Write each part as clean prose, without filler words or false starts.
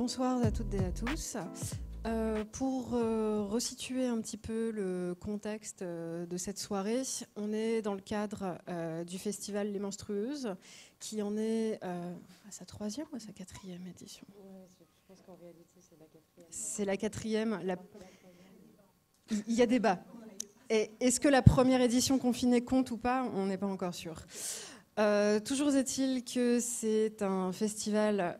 Bonsoir à toutes et à tous. Pour resituer un petit peu le contexte de cette soirée, on est dans le cadre du festival Les Menstrueuses, qui en est à sa 3e ou à sa 4e édition. Je pense qu'en réalité, c'est la 4e. C'est la 4e. Il y a débat. Et est-ce que la première édition confinée compte ou pas? On n'est pas encore sûr. Toujours est-il que c'est un festival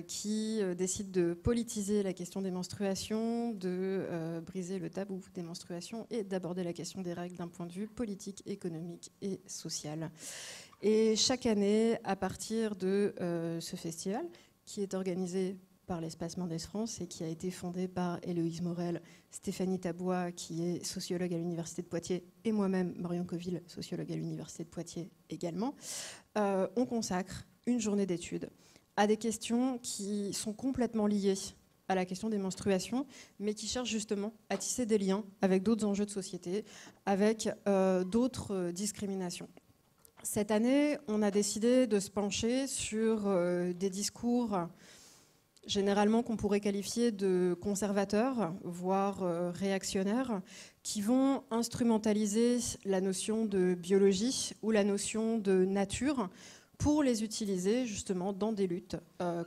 qui décide de politiser la question des menstruations, de briser le tabou des menstruations et d'aborder la question des règles d'un point de vue politique, économique et social. Et chaque année, à partir de ce festival, qui est organisé par l'Espace Mendès France et qui a été fondé par Héloïse Morel, Stéphanie Tabois, qui est sociologue à l'Université de Poitiers, et moi-même, Marion Coville, sociologue à l'Université de Poitiers également, on consacre une journée d'études à des questions qui sont complètement liées à la question des menstruations, mais qui cherchent justement à tisser des liens avec d'autres enjeux de société, avec d'autres discriminations. Cette année, on a décidé de se pencher sur des discours généralement qu'on pourrait qualifier de conservateurs, voire réactionnaires, qui vont instrumentaliser la notion de biologie ou la notion de nature pour les utiliser justement dans des luttes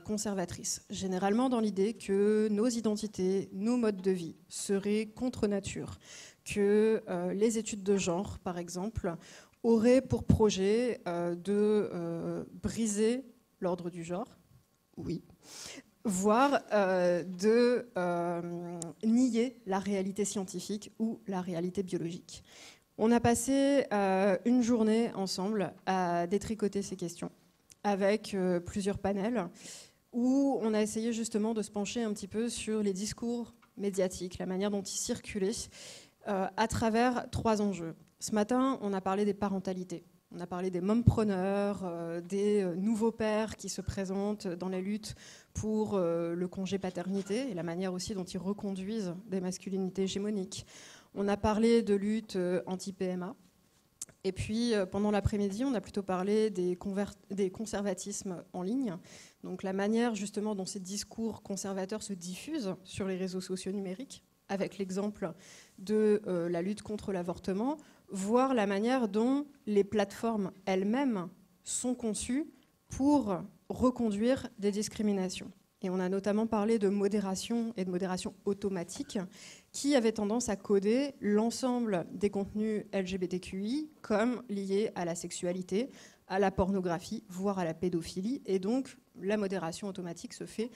conservatrices. Généralement dans l'idée que nos identités, nos modes de vie seraient contre nature, que les études de genre, par exemple, auraient pour projet de briser l'ordre du genre, oui, voire de nier la réalité scientifique ou la réalité biologique. On a passé une journée ensemble à détricoter ces questions avec plusieurs panels où on a essayé justement de se pencher un petit peu sur les discours médiatiques, la manière dont ils circulaient à travers 3 enjeux. Ce matin, on a parlé des parentalités. On a parlé des mompreneurs, des nouveaux pères qui se présentent dans la lutte pour le congé paternité et la manière aussi dont ils reconduisent des masculinités hégémoniques. On a parlé de lutte anti-PMA. Et puis, pendant l'après-midi, on a plutôt parlé des conservatismes en ligne. Donc la manière justement dont ces discours conservateurs se diffusent sur les réseaux sociaux numériques, avec l'exemple de la lutte contre l'avortement, voire la manière dont les plateformes elles-mêmes sont conçues pour reconduire des discriminations. Et on a notamment parlé de modération et de modération automatique qui avait tendance à coder l'ensemble des contenus LGBTQI comme liés à la sexualité, à la pornographie, voire à la pédophilie. Et donc, la modération automatique se fait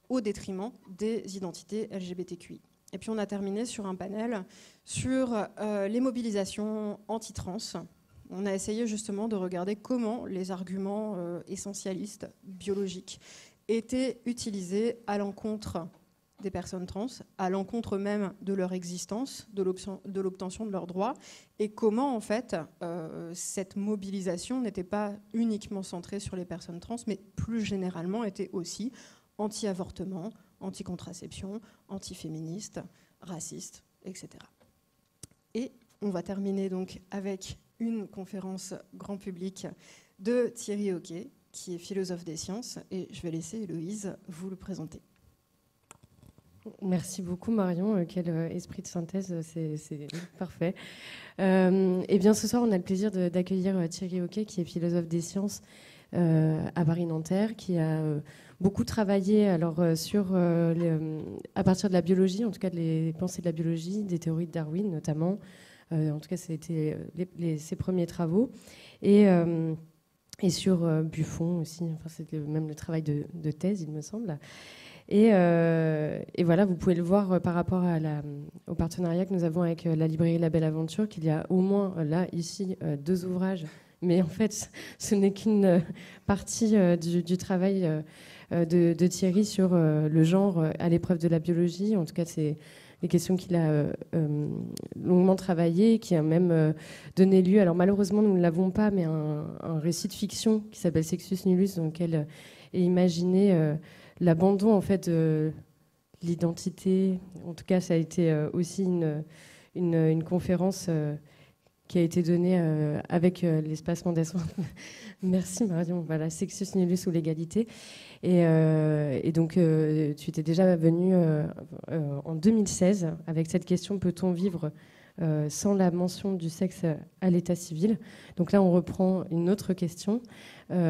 au détriment des identités LGBTQI. Et puis on a terminé sur un panel sur les mobilisations anti-trans. On a essayé justement de regarder comment les arguments essentialistes, biologiques, étaient utilisés à l'encontre des personnes trans, à l'encontre même de leur existence, de l'obtention de leurs droits, et comment en fait cette mobilisation n'était pas uniquement centrée sur les personnes trans, mais plus généralement était aussi anti-avortement, anti-contraception, anti-féministe, raciste, etc. Et on va terminer donc avec une conférence grand public de Thierry Hoquet, qui est philosophe des sciences, et je vais laisser Héloïse vous le présenter. Merci beaucoup Marion, quel esprit de synthèse, c'est parfait. Et bien ce soir on a le plaisir d'accueillir Thierry Hoquet, qui est philosophe des sciences à Paris-Nanterre, qui a beaucoup travaillé sur à partir de la biologie, en tout cas les pensées de la biologie, des théories de Darwin notamment. En tout cas, ça a été ses premiers travaux. Et sur Buffon aussi, enfin, c'était même le travail de thèse, il me semble. Et voilà, vous pouvez le voir par rapport au partenariat que nous avons avec la librairie La Belle Aventure, qu'il y a au moins, là, ici, 2 ouvrages. Mais en fait, ce n'est qu'une partie du travail de Thierry sur le genre à l'épreuve de la biologie. En tout cas, c'est des questions qu'il a longuement travaillées, qui a même donné lieu, alors malheureusement nous ne l'avons pas, mais un récit de fiction qui s'appelle Sexus Nullus, dans lequel est imaginé l'abandon en fait de l'identité. En tout cas, ça a été aussi une conférence qui a été donné avec l'espacement des soins. Merci Marion. Voilà, Sexus Nullus ou l'égalité. Et donc, tu étais déjà venue en 2016 avec cette question: peut-on vivre sans la mention du sexe à l'état civil? Donc là, on reprend une autre question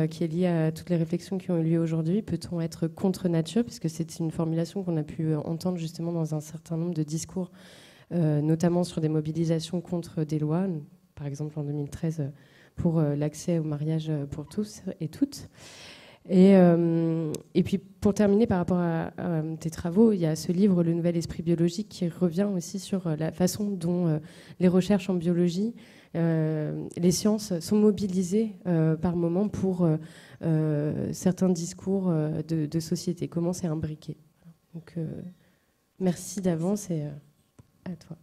qui est liée à toutes les réflexions qui ont eu lieu aujourd'hui. Peut-on être contre nature? Puisque c'est une formulation qu'on a pu entendre justement dans un certain nombre de discours, notamment sur des mobilisations contre des lois, par exemple en 2013 pour l'accès au mariage pour tous et toutes. Et puis pour terminer, par rapport à tes travaux, il y a ce livre, Le Nouvel Esprit Biologique, qui revient aussi sur la façon dont les recherches en biologie, les sciences sont mobilisées par moments pour certains discours de société. Comment c'est imbriqué? Donc merci d'avance et à toi.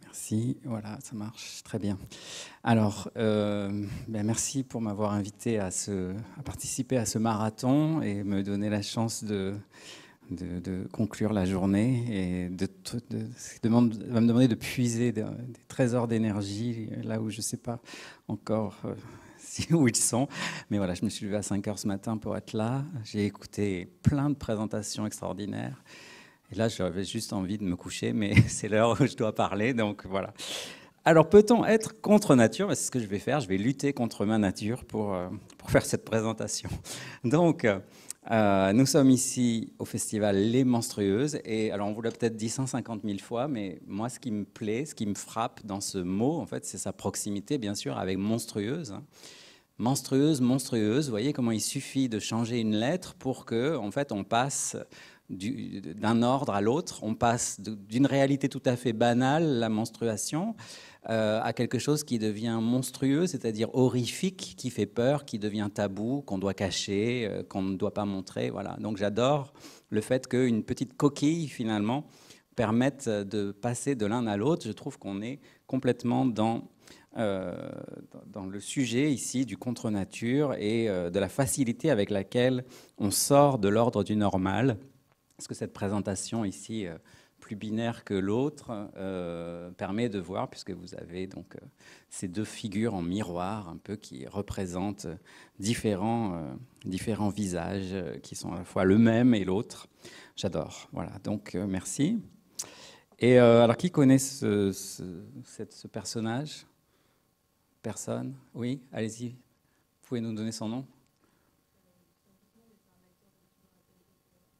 Merci, voilà, ça marche très bien. Alors, merci pour m'avoir invité à participer à ce marathon et me donner la chance de conclure la journée et va me demander de puiser des trésors d'énergie là où je ne sais pas encore où ils sont. Mais voilà, je me suis levé à 5 heures ce matin pour être là. J'ai écouté plein de présentations extraordinaires. Et là, j'avais juste envie de me coucher, mais c'est l'heure où je dois parler, donc voilà. Alors, peut-on être contre nature? C'est ce que je vais faire. Je vais lutter contre ma nature pour faire cette présentation. Donc, nous sommes ici au festival Les Menstrueuses. Et alors, on vous l'a peut-être dit 150 000 fois, mais moi, ce qui me plaît, ce qui me frappe dans ce mot, en fait, c'est sa proximité, bien sûr, avec monstrueuse. Menstrueuse, monstrueuse. Vous voyez comment il suffit de changer une lettre pour que, en fait, on passe d'un ordre à l'autre. On passe d'une réalité tout à fait banale, la menstruation, à quelque chose qui devient monstrueux, c'est-à-dire horrifique, qui fait peur, qui devient tabou, qu'on doit cacher, qu'on ne doit pas montrer. Voilà. Donc j'adore le fait qu'une petite coquille, finalement, permette de passer de l'un à l'autre. Je trouve qu'on est complètement dans le sujet ici du contre-nature et de la facilité avec laquelle on sort de l'ordre du normal. Parce que cette présentation ici, plus binaire que l'autre, permet de voir, puisque vous avez donc ces deux figures en miroir, un peu qui représentent différents visages, qui sont à la fois le même et l'autre. J'adore. Voilà, donc merci. Et alors, qui connaît ce personnage? Personne? Oui, allez-y. Vous pouvez nous donner son nom?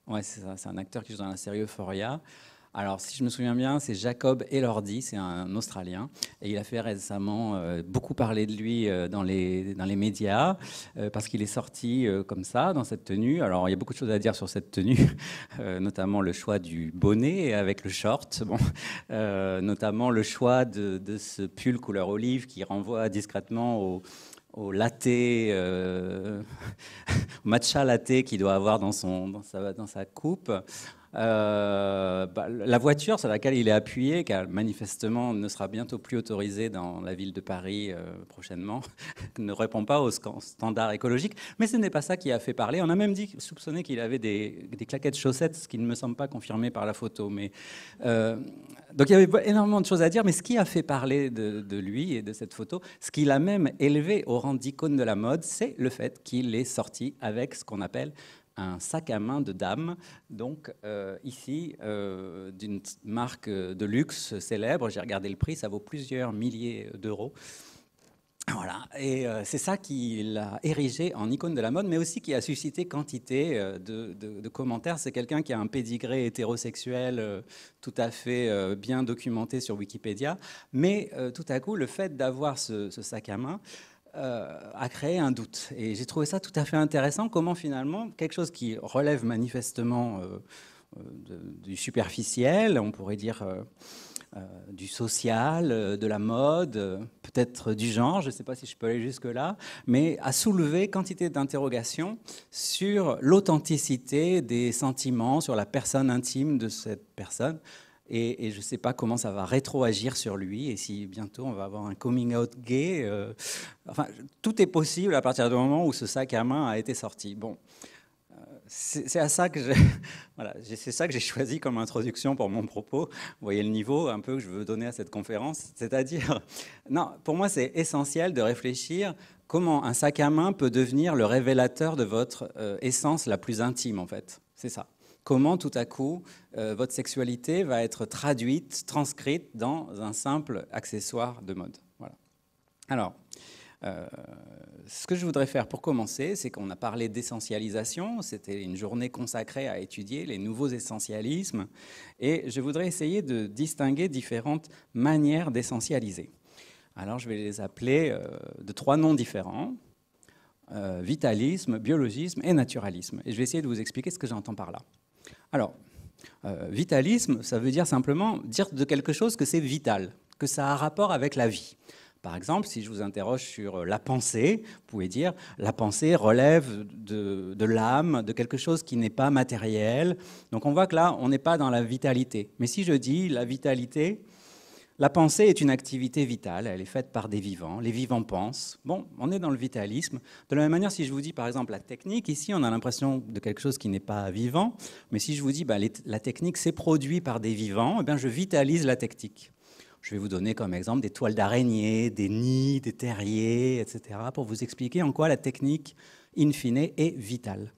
Ouais, c'est ça, c'est un acteur qui joue dans la série Euphoria. Alors, si je me souviens bien, c'est Jacob Elordi, c'est un Australien. Et il a fait récemment beaucoup parler de lui dans les médias, parce qu'il est sorti comme ça, dans cette tenue. Alors, il y a beaucoup de choses à dire sur cette tenue, notamment le choix du bonnet avec le short, notamment le choix de ce pull couleur olive qui renvoie discrètement au latte, matcha latte qu'il doit avoir dans sa coupe. La voiture sur laquelle il est appuyé, qui manifestement ne sera bientôt plus autorisée dans la ville de Paris prochainement, ne répond pas aux standards écologiques. Mais ce n'est pas ça qui a fait parler. On a même soupçonné qu'il avait des claquettes chaussettes, ce qui ne me semble pas confirmé par la photo. Mais, donc il y avait énormément de choses à dire, mais ce qui a fait parler de lui et de cette photo, ce qui l'a même élevé au rang d'icône de la mode, c'est le fait qu'il est sorti avec ce qu'on appelle un sac à main de dame, donc ici, d'une marque de luxe célèbre. J'ai regardé le prix, ça vaut plusieurs milliers d'euros. Voilà, et c'est ça qui l'a érigé en icône de la mode, mais aussi qui a suscité quantité de commentaires. C'est quelqu'un qui a un pédigré hétérosexuel tout à fait bien documenté sur Wikipédia, mais tout à coup, le fait d'avoir ce sac à main a créé un doute. Et j'ai trouvé ça tout à fait intéressant, comment finalement, quelque chose qui relève manifestement du superficiel, on pourrait dire du social, de la mode, peut-être du genre, je ne sais pas si je peux aller jusque-là, mais a soulevé quantité d'interrogations sur l'authenticité des sentiments, sur la personne intime de cette personne. Et je ne sais pas comment ça va rétroagir sur lui et si bientôt on va avoir un coming out gay. Enfin, tout est possible à partir du moment où ce sac à main a été sorti. Bon, c'est à ça que voilà, c'est ça que j'ai choisi comme introduction pour mon propos. Vous voyez le niveau un peu que je veux donner à cette conférence. C'est-à-dire, non, pour moi, c'est essentiel de réfléchir comment un sac à main peut devenir le révélateur de votre essence la plus intime, en fait. C'est ça. Comment, tout à coup, votre sexualité va être traduite, transcrite dans un simple accessoire de mode. Voilà. Alors, ce que je voudrais faire pour commencer, c'est qu'on a parlé d'essentialisation. C'était une journée consacrée à étudier les nouveaux essentialismes. Et je voudrais essayer de distinguer différentes manières d'essentialiser. Alors, je vais les appeler de 3 noms différents. Vitalisme, biologisme et naturalisme. Et je vais essayer de vous expliquer ce que j'entends par là. Alors, vitalisme, ça veut dire simplement dire de quelque chose que c'est vital, que ça a rapport avec la vie. Par exemple, si je vous interroge sur la pensée, vous pouvez dire la pensée relève de l'âme, de quelque chose qui n'est pas matériel. Donc on voit que là, on n'est pas dans la vitalité. Mais si je dis la vitalité, la pensée est une activité vitale, elle est faite par des vivants, les vivants pensent. Bon, on est dans le vitalisme. De la même manière, si je vous dis par exemple la technique, ici on a l'impression de quelque chose qui n'est pas vivant, mais si je vous dis la technique c'est produit par des vivants, eh bien, je vitalise la technique. Je vais vous donner comme exemple des toiles d'araignée, des nids, des terriers, etc., pour vous expliquer en quoi la technique, in fine, est vitale.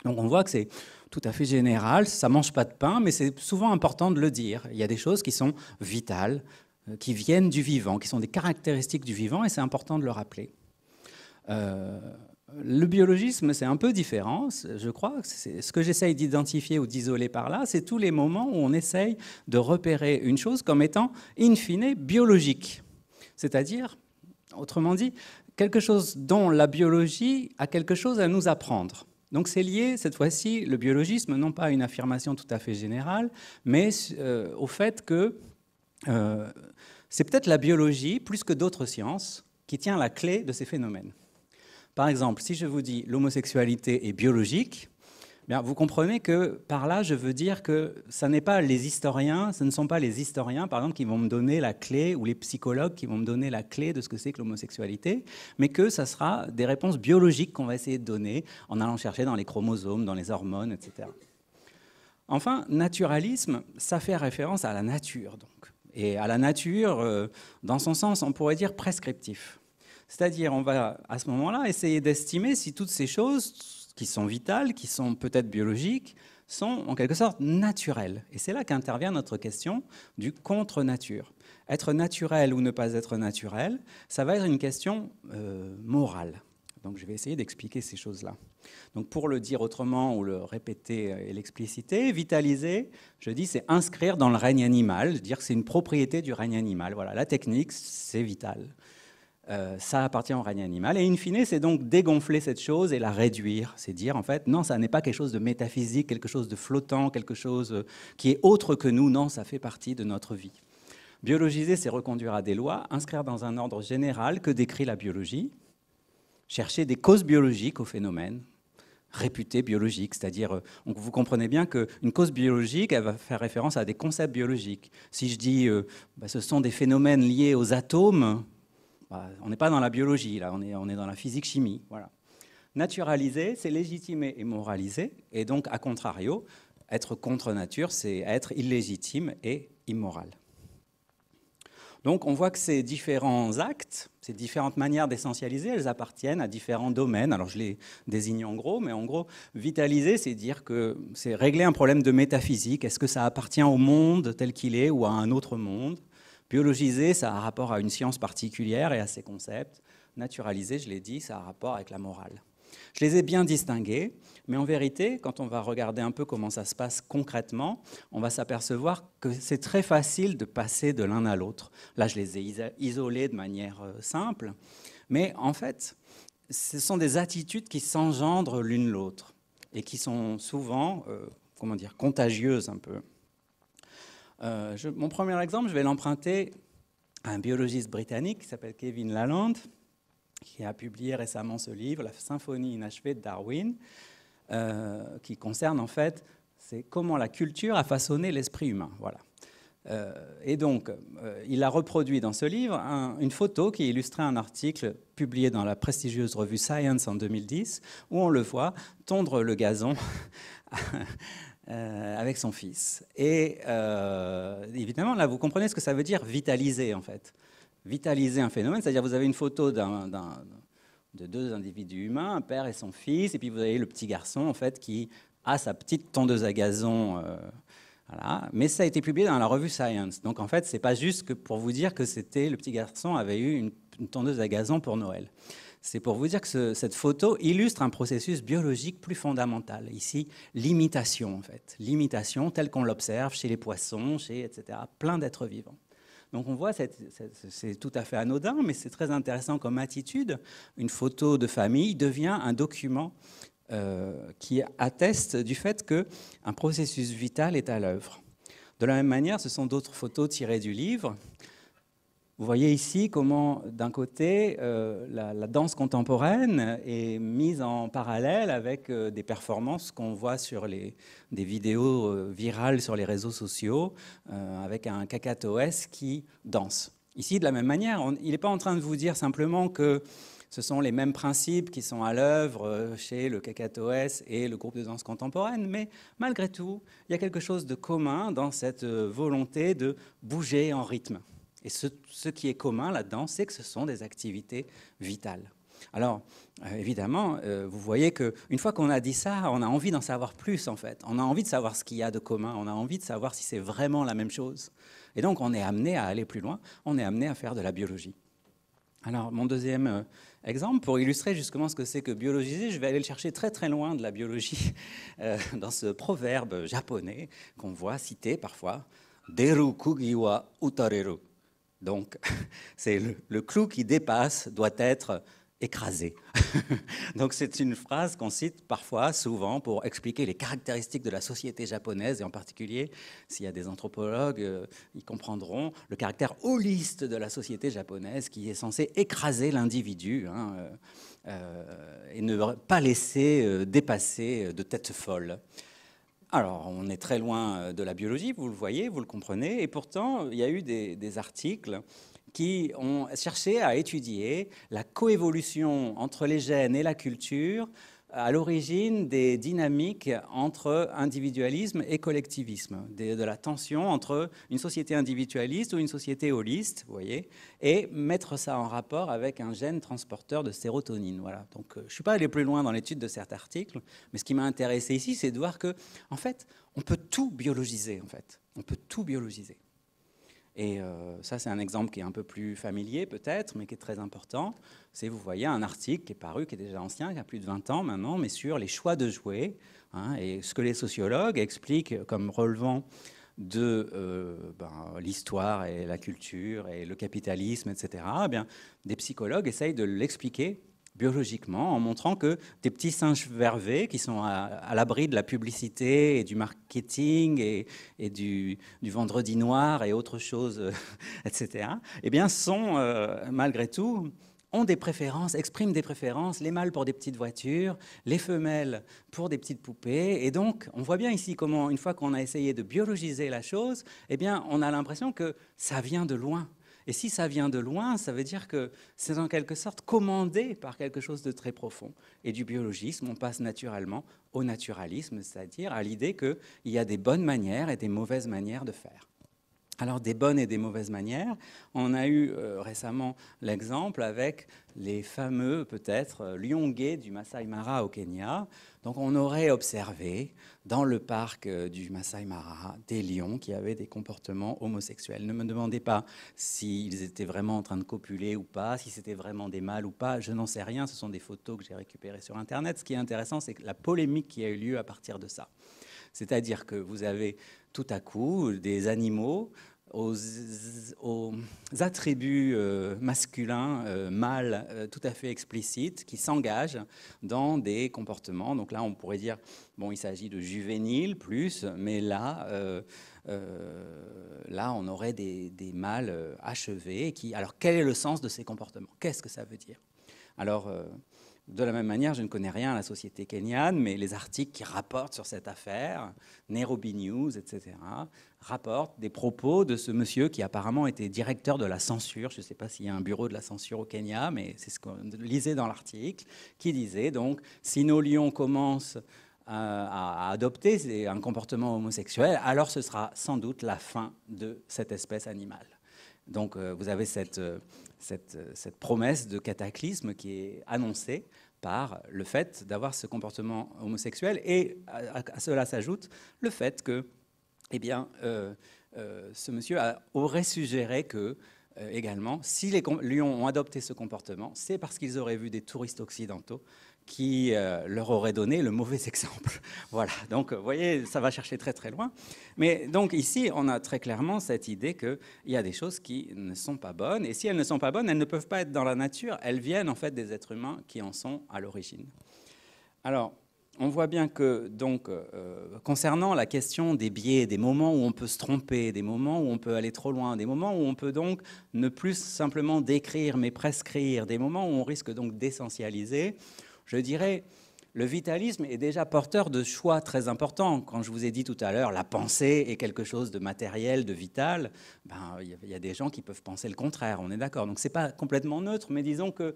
Donc on voit que c'est tout à fait général, ça ne mange pas de pain, mais c'est souvent important de le dire. Il y a des choses qui sont vitales, qui viennent du vivant, qui sont des caractéristiques du vivant, et c'est important de le rappeler. Le biologisme, c'est un peu différent, je crois. Ce que j'essaye d'identifier ou d'isoler par là, c'est tous les moments où on essaye de repérer une chose comme étant, in fine, biologique. C'est-à-dire, autrement dit, quelque chose dont la biologie a quelque chose à nous apprendre. Donc c'est lié, cette fois-ci, le biologisme, non pas à une affirmation tout à fait générale, mais au fait que c'est peut-être la biologie, plus que d'autres sciences, qui tient la clé de ces phénomènes. Par exemple, si je vous dis l'homosexualité est biologique, bien, vous comprenez que par là, je veux dire que ce ne sont pas les historiens, par exemple, qui vont me donner la clé, ou les psychologues qui vont me donner la clé de ce que c'est que l'homosexualité, mais que ça sera des réponses biologiques qu'on va essayer de donner en allant chercher dans les chromosomes, dans les hormones, etc. Enfin, naturalisme, ça fait référence à la nature, donc. Et à la nature, dans son sens, on pourrait dire prescriptif. C'est-à-dire, on va à ce moment-là essayer d'estimer si toutes ces choses qui sont vitales, qui sont peut-être biologiques, sont en quelque sorte naturelles. Et c'est là qu'intervient notre question du contre-nature. Être naturel ou ne pas être naturel, ça va être une question morale. Donc je vais essayer d'expliquer ces choses-là. Donc pour le dire autrement ou le répéter et l'expliciter, vitaliser, je dis c'est inscrire dans le règne animal, dire que c'est une propriété du règne animal. Voilà, la technique, c'est vital. Ça appartient au règne animal. Et in fine, c'est donc dégonfler cette chose et la réduire. C'est dire, en fait, non, ça n'est pas quelque chose de métaphysique, quelque chose de flottant, quelque chose qui est autre que nous. Non, ça fait partie de notre vie. Biologiser, c'est reconduire à des lois, inscrire dans un ordre général que décrit la biologie, chercher des causes biologiques aux phénomènes, réputés biologiques. C'est-à-dire, vous comprenez bien qu'une cause biologique, elle va faire référence à des concepts biologiques. Si je dis, ce sont des phénomènes liés aux atomes, on n'est pas dans la biologie, là, on est dans la physique-chimie. Voilà. Naturaliser, c'est légitimer et moraliser. Et donc, à contrario, être contre nature, c'est être illégitime et immoral. Donc, on voit que ces différents actes, ces différentes manières d'essentialiser, elles appartiennent à différents domaines. Alors, je les désigne en gros, mais en gros, vitaliser, c'est dire que c'est régler un problème de métaphysique. Est-ce que ça appartient au monde tel qu'il est ou à un autre monde ? Biologiser, ça a rapport à une science particulière et à ses concepts. Naturaliser, je l'ai dit, ça a rapport avec la morale. Je les ai bien distingués, mais en vérité, quand on va regarder un peu comment ça se passe concrètement, on va s'apercevoir que c'est très facile de passer de l'un à l'autre. Là, je les ai isolés de manière simple, mais en fait, ce sont des attitudes qui s'engendrent l'une l'autre et qui sont souvent, contagieuses un peu. Mon premier exemple, je vais l'emprunter à un biologiste britannique qui s'appelle Kevin Laland, qui a publié récemment ce livre, La symphonie inachevée de Darwin, qui concerne en fait c'est comment la culture a façonné l'esprit humain. Voilà. Et donc, il a reproduit dans ce livre une photo qui illustrait un article publié dans la prestigieuse revue Science en 2010, où on le voit tondre le gazon avec son fils. Et évidemment, là, vous comprenez ce que ça veut dire vitaliser, en fait. Vitaliser un phénomène, c'est-à-dire vous avez une photo de deux individus humains, un père et son fils, et puis vous avez le petit garçon, en fait, qui a sa petite tondeuse à gazon. Voilà. Mais ça a été publié dans la revue Science. Donc, en fait, c'est pas juste que pour vous dire que le petit garçon avait eu une tondeuse à gazon pour Noël. C'est pour vous dire que cette photo illustre un processus biologique plus fondamental. Ici, l'imitation, en fait. L'imitation telle qu'on l'observe chez les poissons, etc. Plein d'êtres vivants. Donc on voit, c'est tout à fait anodin, mais c'est très intéressant comme attitude. Une photo de famille devient un document qui atteste du fait qu'un processus vital est à l'œuvre. De la même manière, ce sont d'autres photos tirées du livre. Vous voyez ici comment, d'un côté, la danse contemporaine est mise en parallèle avec des performances qu'on voit sur des vidéos virales sur les réseaux sociaux, avec un cacatoès qui danse. Ici, de la même manière, il n'est pas en train de vous dire simplement que ce sont les mêmes principes qui sont à l'œuvre chez le cacatoès et le groupe de danse contemporaine, mais malgré tout, il y a quelque chose de commun dans cette volonté de bouger en rythme. Et ce qui est commun là-dedans, c'est que ce sont des activités vitales. Alors, évidemment, vous voyez qu'une fois qu'on a dit ça, on a envie d'en savoir plus, en fait. On a envie de savoir ce qu'il y a de commun, on a envie de savoir si c'est vraiment la même chose. Et donc, on est amené à aller plus loin, on est amené à faire de la biologie. Alors, mon deuxième exemple, pour illustrer justement ce que c'est que biologiser, je vais aller le chercher très très loin de la biologie, dans ce proverbe japonais qu'on voit cité parfois, « Deru kugi wa utareru ». Donc, c'est le clou qui dépasse doit être écrasé. Donc, c'est une phrase qu'on cite parfois, souvent, pour expliquer les caractéristiques de la société japonaise, et en particulier, s'il y a des anthropologues, ils comprendront le caractère holiste de la société japonaise qui est censé écraser l'individu et ne pas laisser dépasser de tête folle. Alors, on est très loin de la biologie, vous le voyez, vous le comprenez, et pourtant, il y a eu des articles qui ont cherché à étudier la coévolution entre les gènes et la culture à l'origine des dynamiques entre individualisme et collectivisme, de la tension entre une société individualiste ou une société holiste, vous voyez, et mettre ça en rapport avec un gène transporteur de sérotonine. Voilà. Donc, je ne suis pas allé plus loin dans l'étude de cet article, mais ce qui m'a intéressé ici, c'est de voir que, en fait, on peut tout biologiser, en fait. On peut tout biologiser. Et ça, c'est un exemple qui est un peu plus familier peut-être, mais qui est très important. C'est, vous voyez, un article qui est paru, qui est déjà ancien, qui a plus de 20 ans maintenant, mais sur les choix de jouets, et ce que les sociologues expliquent comme relevant de l'histoire et la culture et le capitalisme, etc. Eh bien, des psychologues essayent de l'expliquer biologiquement, en montrant que des petits singes vervés qui sont à l'abri de la publicité et du marketing et du vendredi noir et autres choses, etc., eh bien, sont, malgré tout, ont des préférences, expriment des préférences, les mâles pour des petites voitures, les femelles pour des petites poupées. Et donc, on voit bien ici comment, une fois qu'on a essayé de biologiser la chose, eh bien, on a l'impression que ça vient de loin. Et si ça vient de loin, ça veut dire que c'est en quelque sorte commandé par quelque chose de très profond. Et du biologisme, on passe naturellement au naturalisme, c'est-à-dire à l'idée qu'il y a des bonnes manières et des mauvaises manières de faire. Alors, des bonnes et des mauvaises manières, on a eu récemment l'exemple avec les fameux, peut-être, lions gays du Masai Mara au Kenya. Donc, on aurait observé dans le parc du Masai Mara des lions qui avaient des comportements homosexuels. Ne me demandez pas s'ils étaient vraiment en train de copuler ou pas, si c'était vraiment des mâles ou pas, je n'en sais rien. Ce sont des photos que j'ai récupérées sur Internet. Ce qui est intéressant, c'est que la polémique qui a eu lieu à partir de ça. C'est-à-dire que vous avez tout à coup des animaux aux attributs masculins, mâles, tout à fait explicites, qui s'engagent dans des comportements. Donc là, on pourrait dire, bon, il s'agit de juvéniles plus, mais là, on aurait des mâles achevés. Alors, quel est le sens de ces comportements? Qu'est-ce que ça veut dire? Alors, De la même manière, je ne connais rien à la société kenyane, mais les articles qui rapportent sur cette affaire, Nairobi News, etc., rapportent des propos de ce monsieur qui apparemment était directeur de la censure. Je ne sais pas s'il y a un bureau de la censure au Kenya, mais c'est ce qu'on lisait dans l'article, qui disait donc, si nos lions commencent à adopter un comportement homosexuel, alors ce sera sans doute la fin de cette espèce animale. Donc vous avez cette promesse de cataclysme qui est annoncée par le fait d'avoir ce comportement homosexuel. Et à cela s'ajoute le fait que ce monsieur aurait suggéré que, également, si les lions ont adopté ce comportement, c'est parce qu'ils auraient vu des touristes occidentaux qui leur aurait donné le mauvais exemple. Voilà, donc vous voyez, ça va chercher très très loin. Mais donc ici, on a très clairement cette idée qu'il y a des choses qui ne sont pas bonnes, et si elles ne sont pas bonnes, elles ne peuvent pas être dans la nature, elles viennent en fait des êtres humains qui en sont à l'origine. Alors, on voit bien que, donc, concernant la question des biais, des moments où on peut se tromper, des moments où on peut aller trop loin, des moments où on peut donc ne plus simplement décrire mais prescrire, des moments où on risque donc d'essentialiser, je dirais, le vitalisme est déjà porteur de choix très importants. Quand je vous ai dit tout à l'heure, la pensée est quelque chose de matériel, de vital, il y a des gens qui peuvent penser le contraire, on est d'accord. Donc ce n'est pas complètement neutre, mais disons que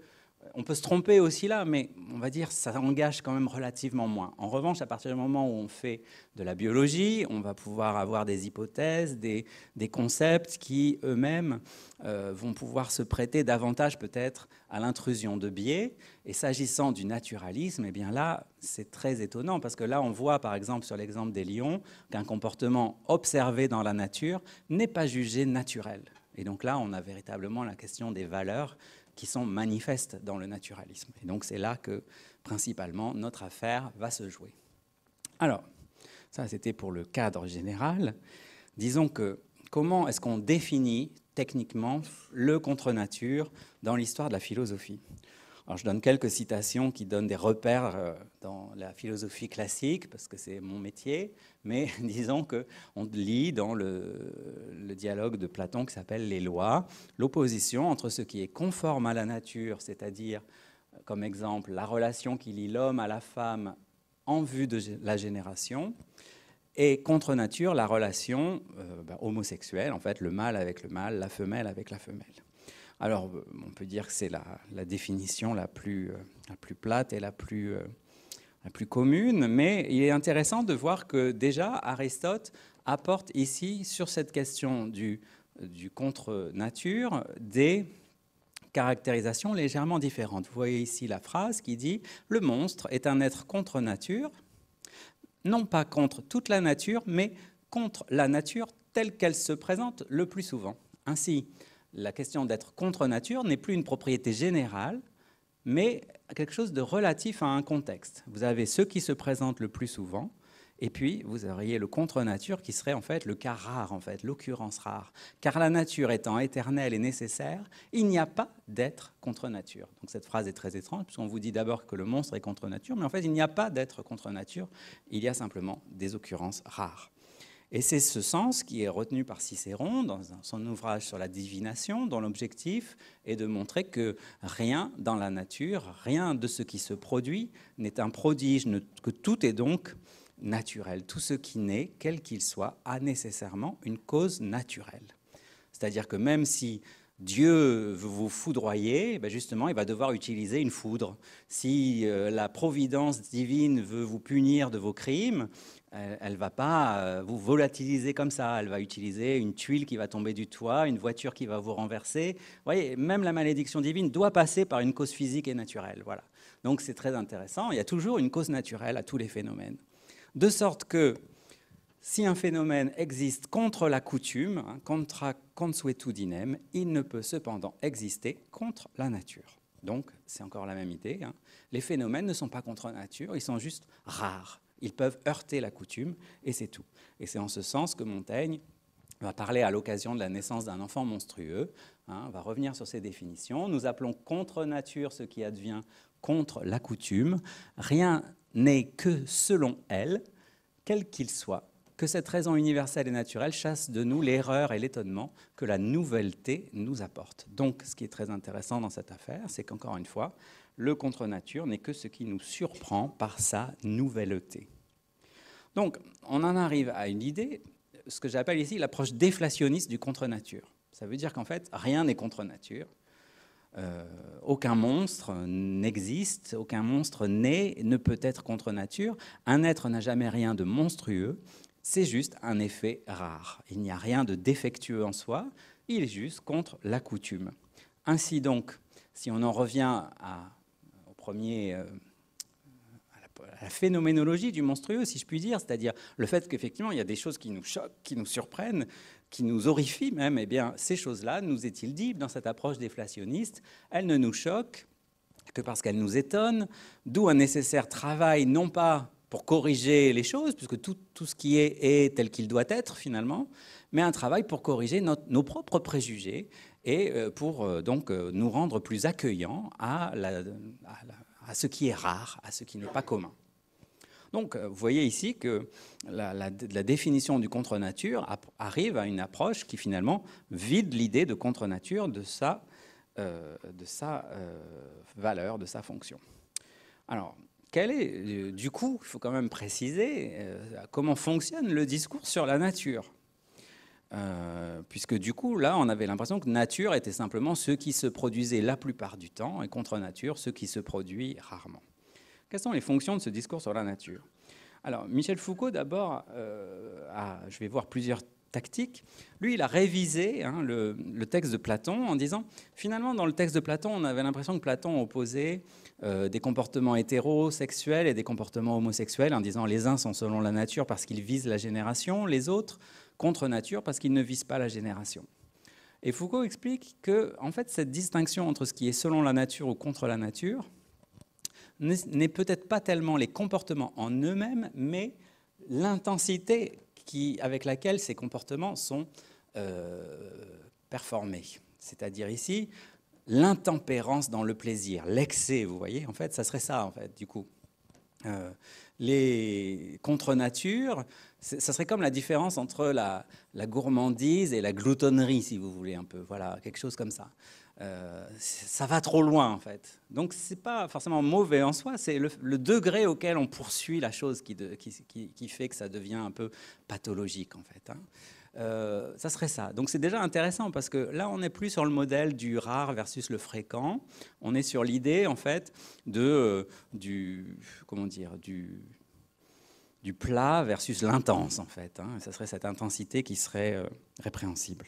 on peut se tromper aussi là, mais on va dire que ça engage quand même relativement moins. En revanche, à partir du moment où on fait de la biologie, on va pouvoir avoir des hypothèses, des concepts qui eux-mêmes vont pouvoir se prêter davantage peut-être à l'intrusion de biais. Et s'agissant du naturalisme, eh bien là, c'est très étonnant parce que là, on voit par exemple sur l'exemple des lions qu'un comportement observé dans la nature n'est pas jugé naturel. Et donc là, on a véritablement la question des valeurs qui sont manifestes dans le naturalisme. Et donc c'est là que, principalement, notre affaire va se jouer. Alors, ça c'était pour le cadre général. Disons que, comment est-ce qu'on définit techniquement le contre-nature dans l'histoire de la philosophie ? Alors, je donne quelques citations qui donnent des repères dans la philosophie classique, parce que c'est mon métier, mais disons qu'on lit dans le dialogue de Platon qui s'appelle « Les lois », l'opposition entre ce qui est conforme à la nature, c'est-à-dire, comme exemple, la relation qui lie l'homme à la femme en vue de la génération, et contre nature, la relation homosexuelle, en fait, le mâle avec le mâle, la femelle avec la femelle. Alors, on peut dire que c'est la définition la plus plate et la plus commune, mais il est intéressant de voir que déjà Aristote apporte ici, sur cette question du contre-nature, des caractérisations légèrement différentes. Vous voyez ici la phrase qui dit « Le monstre est un être contre nature, non pas contre toute la nature, mais contre la nature telle qu'elle se présente le plus souvent. » Ainsi, la question d'être contre nature n'est plus une propriété générale, mais quelque chose de relatif à un contexte. Vous avez ceux qui se présentent le plus souvent, et puis vous auriez le contre-nature qui serait en fait le cas rare, en fait, l'occurrence rare. Car la nature étant éternelle et nécessaire, il n'y a pas d'être contre nature. Donc cette phrase est très étrange, puisqu'on vous dit d'abord que le monstre est contre nature, mais en fait il n'y a pas d'être contre nature, il y a simplement des occurrences rares. Et c'est ce sens qui est retenu par Cicéron dans son ouvrage sur la divination, dont l'objectif est de montrer que rien dans la nature, rien de ce qui se produit n'est un prodige, que tout est donc naturel. Tout ce qui naît, quel qu'il soit, a nécessairement une cause naturelle. C'est-à-dire que même si Dieu veut vous foudroyer, ben justement, il va devoir utiliser une foudre. Si la providence divine veut vous punir de vos crimes, elle ne va pas vous volatiliser comme ça. Elle va utiliser une tuile qui va tomber du toit, une voiture qui va vous renverser. Vous voyez, même la malédiction divine doit passer par une cause physique et naturelle. Voilà. Donc c'est très intéressant. Il y a toujours une cause naturelle à tous les phénomènes. De sorte que si un phénomène existe contre la coutume, contra consuetudinem, il ne peut cependant exister contre la nature. Donc, c'est encore la même idée. Les phénomènes ne sont pas contre nature, ils sont juste rares. Ils peuvent heurter la coutume, et c'est tout. Et c'est en ce sens que Montaigne va parler à l'occasion de la naissance d'un enfant monstrueux. On va revenir sur ces définitions. Nous appelons contre nature ce qui advient contre la coutume. Rien n'est que selon elle, quel qu'il soit, que cette raison universelle et naturelle chasse de nous l'erreur et l'étonnement que la nouveauté nous apporte. Donc, ce qui est très intéressant dans cette affaire, c'est qu'encore une fois, le contre-nature n'est que ce qui nous surprend par sa nouvelleté. Donc, on en arrive à une idée, ce que j'appelle ici l'approche déflationniste du contre-nature. Ça veut dire qu'en fait, rien n'est contre-nature. Aucun monstre n'existe, aucun monstre né ne peut être contre nature. Un être n'a jamais rien de monstrueux, c'est juste un effet rare. Il n'y a rien de défectueux en soi, il est juste contre la coutume. Ainsi donc, si on en revient au premier, à la phénoménologie du monstrueux, si je puis dire, c'est-à-dire le fait qu'effectivement il y a des choses qui nous choquent, qui nous surprennent, qui nous horrifient même, eh bien, ces choses-là, nous est-il dit, dans cette approche déflationniste, elles ne nous choquent que parce qu'elles nous étonnent, d'où un nécessaire travail, non pas pour corriger les choses, puisque tout ce qui est tel qu'il doit être finalement, mais un travail pour corriger nos propres préjugés et pour donc nous rendre plus accueillants à ce qui est rare, à ce qui n'est pas commun. Donc, vous voyez ici que la définition du contre-nature arrive à une approche qui, finalement, vide l'idée de contre-nature de sa valeur, de sa fonction. Alors, du coup, il faut quand même préciser comment fonctionne le discours sur la nature. Puisque, du coup, là, on avait l'impression que nature était simplement ce qui se produisait la plupart du temps, et contre-nature, ce qui se produit rarement. Quelles sont les fonctions de ce discours sur la nature? Alors, Michel Foucault, d'abord, je vais voir plusieurs tactiques. Lui, il a révisé le texte de Platon en disant, finalement, dans le texte de Platon, on avait l'impression que Platon opposait des comportements hétérosexuels et des comportements homosexuels, en disant les uns sont selon la nature parce qu'ils visent la génération, les autres contre nature parce qu'ils ne visent pas la génération. Et Foucault explique que, en fait, cette distinction entre ce qui est selon la nature ou contre la nature n'est peut-être pas tellement les comportements en eux-mêmes, mais l'intensité avec laquelle ces comportements sont performés. C'est-à-dire ici, l'intempérance dans le plaisir, l'excès, vous voyez, en fait, ça serait ça, en fait, du coup. Les contre-natures, ça serait comme la différence entre la gourmandise et la gloutonnerie, si vous voulez, un peu. Voilà, quelque chose comme ça. Ça va trop loin, en fait. Donc, ce n'est pas forcément mauvais en soi, c'est le degré auquel on poursuit la chose qui fait que ça devient un peu pathologique, en fait. Ça serait ça. Donc, c'est déjà intéressant parce que là, on n'est plus sur le modèle du rare versus le fréquent. On est sur l'idée, en fait, du plat versus l'intense, en fait. Ça serait cette intensité qui serait répréhensible.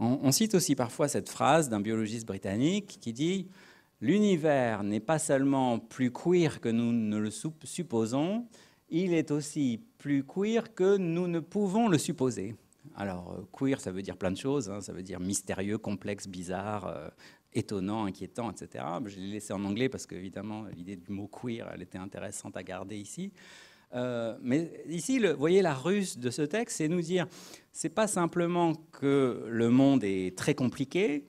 On cite aussi parfois cette phrase d'un biologiste britannique qui dit « L'univers n'est pas seulement plus queer que nous ne le supposons, il est aussi plus queer que nous ne pouvons le supposer. » Alors, queer, ça veut dire plein de choses, ça veut dire mystérieux, complexe, bizarre, étonnant, inquiétant, etc. Je l'ai laissé en anglais parce qu'évidemment, l'idée du mot queer, elle était intéressante à garder ici. Mais ici, vous voyez, la ruse de ce texte, c'est nous dire, c'est pas simplement que le monde est très compliqué,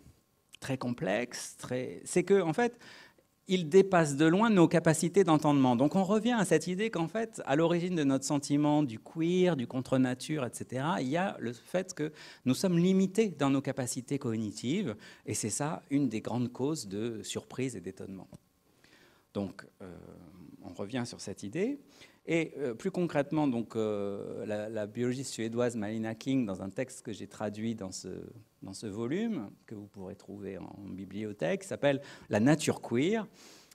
très complexe, c'est que en fait, il dépasse de loin nos capacités d'entendement. Donc, on revient à cette idée qu'en fait, à l'origine de notre sentiment du queer, du contre-nature, etc., il y a le fait que nous sommes limités dans nos capacités cognitives, et c'est ça une des grandes causes de surprise et d'étonnement. Donc, on revient sur cette idée. Et plus concrètement, donc, la biologiste suédoise Malina King, dans un texte que j'ai traduit dans ce volume, que vous pourrez trouver en bibliothèque, s'appelle « La nature queer ».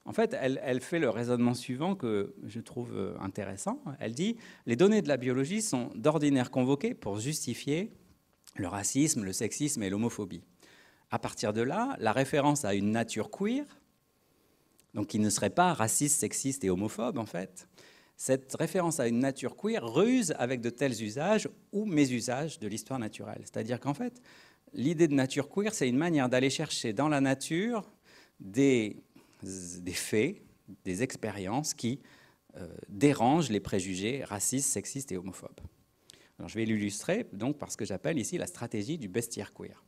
En fait, elle fait le raisonnement suivant que je trouve intéressant. Elle dit « Les données de la biologie sont d'ordinaire convoquées pour justifier le racisme, le sexisme et l'homophobie. À partir de là, la référence à une nature queer, donc qui ne serait pas raciste, sexiste et homophobe en fait, cette référence à une nature queer ruse avec de tels usages ou mésusages de l'histoire naturelle. C'est-à-dire qu'en fait, l'idée de nature queer, c'est une manière d'aller chercher dans la nature des faits, des expériences qui dérangent les préjugés racistes, sexistes et homophobes. Alors, je vais l'illustrer donc par ce que j'appelle ici la stratégie du bestiaire queer.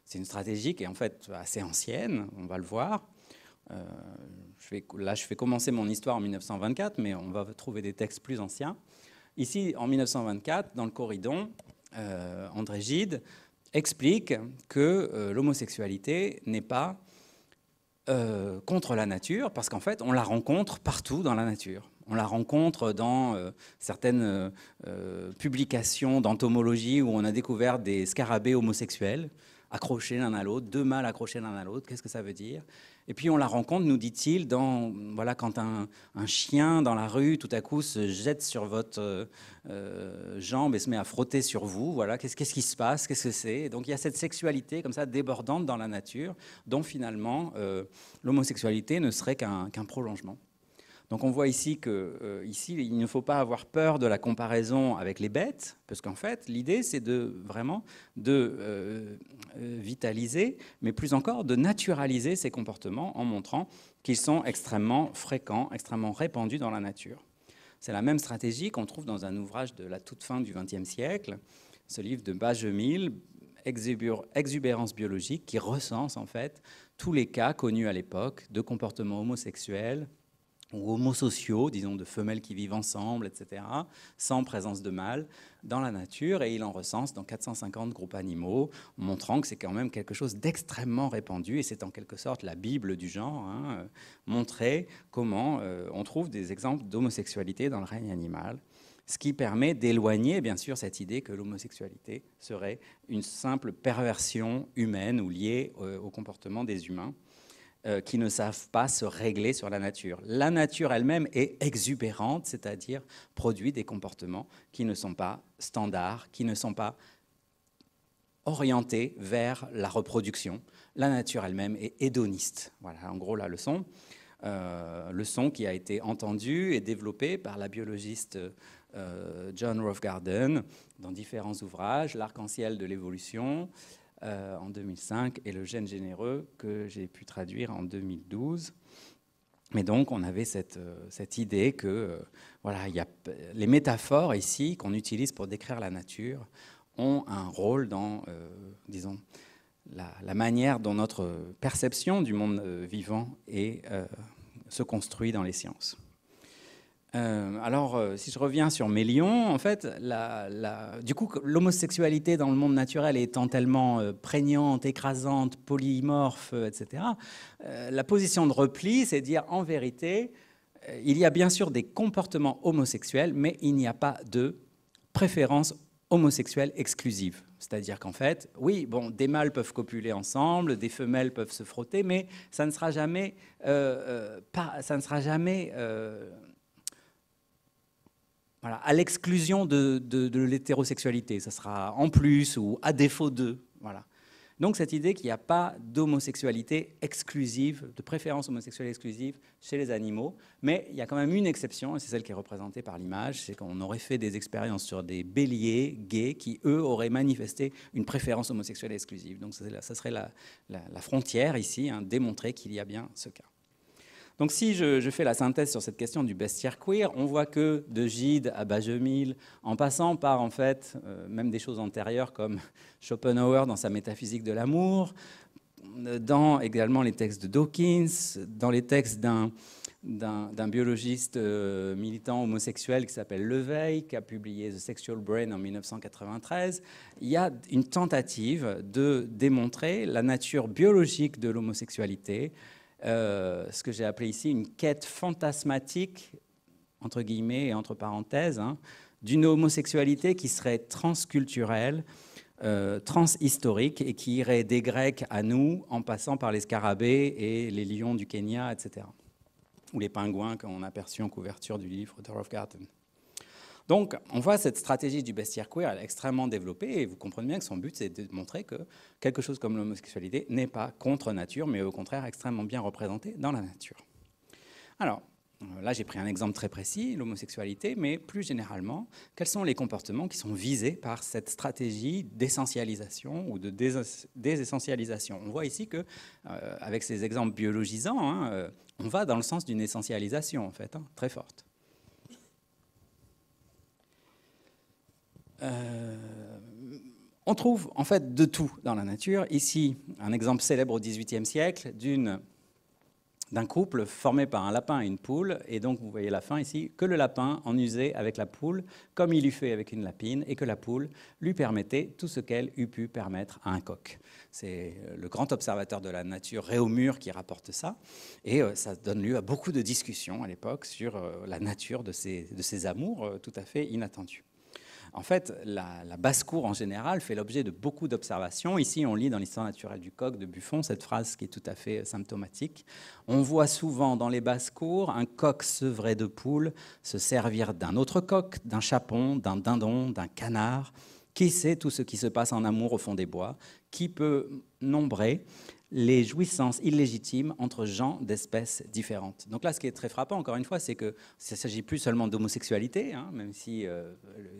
C'est une stratégie qui est en fait assez ancienne, on va le voir. Je vais commencer mon histoire en 1924, mais on va trouver des textes plus anciens. Ici, en 1924, dans le Corridon, André Gide explique que l'homosexualité n'est pas contre la nature, parce qu'en fait, on la rencontre partout dans la nature. On la rencontre dans certaines publications d'entomologie où on a découvert des scarabées homosexuels accrochés l'un à l'autre, deux mâles accrochés l'un à l'autre. Qu'est-ce que ça veut dire? Et puis on la rencontre, nous dit-il, voilà, quand un chien dans la rue, tout à coup, se jette sur votre jambe et se met à frotter sur vous. Voilà, qu'est-ce qui se passe? Qu'est-ce que c'est? Donc il y a cette sexualité comme ça débordante dans la nature, dont finalement l'homosexualité ne serait qu'un prolongement. Donc on voit ici il ne faut pas avoir peur de la comparaison avec les bêtes, parce qu'en fait, l'idée, c'est vraiment de vitaliser, mais plus encore de naturaliser ces comportements en montrant qu'ils sont extrêmement fréquents, extrêmement répandus dans la nature. C'est la même stratégie qu'on trouve dans un ouvrage de la toute fin du XXe siècle, ce livre de Bajemil, Exubérance biologique, qui recense en fait tous les cas connus à l'époque de comportements homosexuels ou homosociaux, disons de femelles qui vivent ensemble, etc., sans présence de mâles dans la nature, et il en recense dans 450 groupes animaux, montrant que c'est quand même quelque chose d'extrêmement répandu, et c'est en quelque sorte la Bible du genre, montrer comment on trouve des exemples d'homosexualité dans le règne animal, ce qui permet d'éloigner, bien sûr, cette idée que l'homosexualité serait une simple perversion humaine ou liée au comportement des humains, qui ne savent pas se régler sur la nature. La nature elle-même est exubérante, c'est-à-dire produit des comportements qui ne sont pas standards, qui ne sont pas orientés vers la reproduction. La nature elle-même est hédoniste. Voilà, en gros, la leçon. Leçon qui a été entendue et développée par la biologiste John Roughgarden dans différents ouvrages, L'arc-en-ciel de l'évolution, en 2005, et Le gène généreux, que j'ai pu traduire en 2012. Mais donc, on avait cette idée que voilà, y a, les métaphores ici qu'on utilise pour décrire la nature ont un rôle dans, disons, la manière dont notre perception du monde vivant se construit dans les sciences. Alors, si je reviens sur Mélion, en fait, du coup, l'homosexualité dans le monde naturel étant tellement prégnante, écrasante, polymorphe, etc., la position de repli, c'est de dire, en vérité, il y a bien sûr des comportements homosexuels, mais il n'y a pas de préférence homosexuelle exclusive. C'est-à-dire qu'en fait, oui, bon, des mâles peuvent copuler ensemble, des femelles peuvent se frotter, mais ça ne sera jamais... voilà, à l'exclusion de l'hétérosexualité, ça sera en plus ou à défaut de. Voilà. Donc cette idée qu'il n'y a pas d'homosexualité exclusive, de préférence homosexuelle exclusive chez les animaux, mais il y a quand même une exception, et c'est celle qui est représentée par l'image, c'est qu'on aurait fait des expériences sur des béliers gays qui, eux, auraient manifesté une préférence homosexuelle exclusive. Donc ça serait la frontière ici, démontrer qu'il y a bien ce cas. Donc si je fais la synthèse sur cette question du bestiaire queer, on voit que de Gide à Bajemil, en passant par en fait même des choses antérieures comme Schopenhauer dans sa métaphysique de l'amour, dans également les textes de Dawkins, dans les textes d'un biologiste militant homosexuel qui s'appelle Leveille, qui a publié The Sexual Brain en 1993, il y a une tentative de démontrer la nature biologique de l'homosexualité, ce que j'ai appelé ici une quête fantasmatique, entre guillemets et entre parenthèses, d'une homosexualité qui serait transculturelle, transhistorique, et qui irait des Grecs à nous en passant par les scarabées et les lions du Kenya, etc. Ou les pingouins qu'on a aperçus en couverture du livre de Roughgarden. Donc, on voit cette stratégie du bestiaire queer, elle est extrêmement développée, et vous comprenez bien que son but, c'est de montrer que quelque chose comme l'homosexualité n'est pas contre nature, mais au contraire extrêmement bien représenté dans la nature. Alors, là, j'ai pris un exemple très précis, l'homosexualité, mais plus généralement, quels sont les comportements qui sont visés par cette stratégie d'essentialisation ou de désessentialisation? On voit ici que, avec ces exemples biologisants, on va dans le sens d'une essentialisation, en fait, très forte. On trouve en fait de tout dans la nature. Ici, un exemple célèbre au XVIIIe siècle d'une d'un couple formé par un lapin et une poule. Et donc, vous voyez la fin ici, que le lapin en usait avec la poule, comme il eût fait avec une lapine, et que la poule lui permettait tout ce qu'elle eût pu permettre à un coq. C'est le grand observateur de la nature, Réaumur, qui rapporte ça. Et ça donne lieu à beaucoup de discussions à l'époque sur la nature de ces amours tout à fait inattendus. En fait, la basse-cour en général fait l'objet de beaucoup d'observations. Ici, on lit dans l'Histoire naturelle du coq de Buffon cette phrase qui est tout à fait symptomatique. On voit souvent dans les basses-cours un coq sevré de poule se servir d'un autre coq, d'un chapon, d'un dindon, d'un canard. Qui sait tout ce qui se passe en amour au fond des bois? Qui peut nombrer les jouissances illégitimes entre gens d'espèces différentes? Donc là, ce qui est très frappant, encore une fois, c'est que ça ne s'agit plus seulement d'homosexualité, même si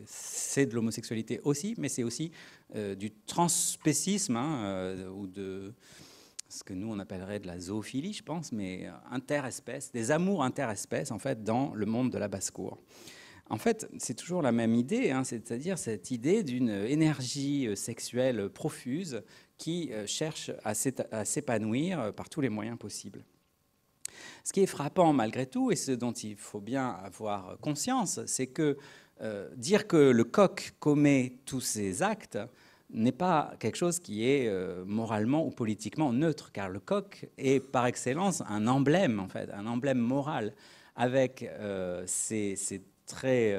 c'est de l'homosexualité aussi, mais c'est aussi du transspécisme ou de ce que nous, on appellerait de la zoophilie, je pense, mais interespèces, des amours interespèces, en fait, dans le monde de la basse-cour. En fait, c'est toujours la même idée, c'est-à-dire cette idée d'une énergie sexuelle profuse qui cherche à s'épanouir par tous les moyens possibles. Ce qui est frappant malgré tout, et ce dont il faut bien avoir conscience, c'est que dire que le coq commet tous ces actes n'est pas quelque chose qui est moralement ou politiquement neutre, car le coq est par excellence un emblème, en fait, un emblème moral, avec ses très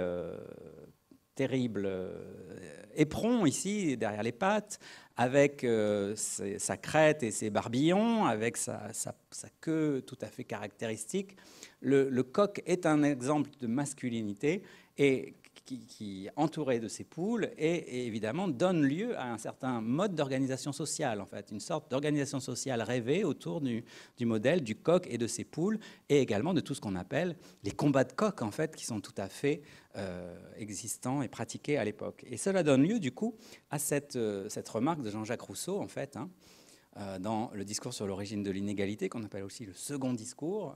terrible éperon ici, derrière les pattes, avec sa crête et ses barbillons, avec sa queue tout à fait caractéristique. Le coq est un exemple de masculinité et qui est entouré de ses poules et évidemment donne lieu à un certain mode d'organisation sociale, en fait, une sorte d'organisation sociale rêvée autour du modèle du coq et de ses poules, et également de tout ce qu'on appelle les combats de coqs, en fait, qui sont tout à fait existants et pratiqués à l'époque. Et cela donne lieu, du coup, à cette remarque de Jean-Jacques Rousseau, en fait, dans le discours sur l'origine de l'inégalité, qu'on appelle aussi le second discours.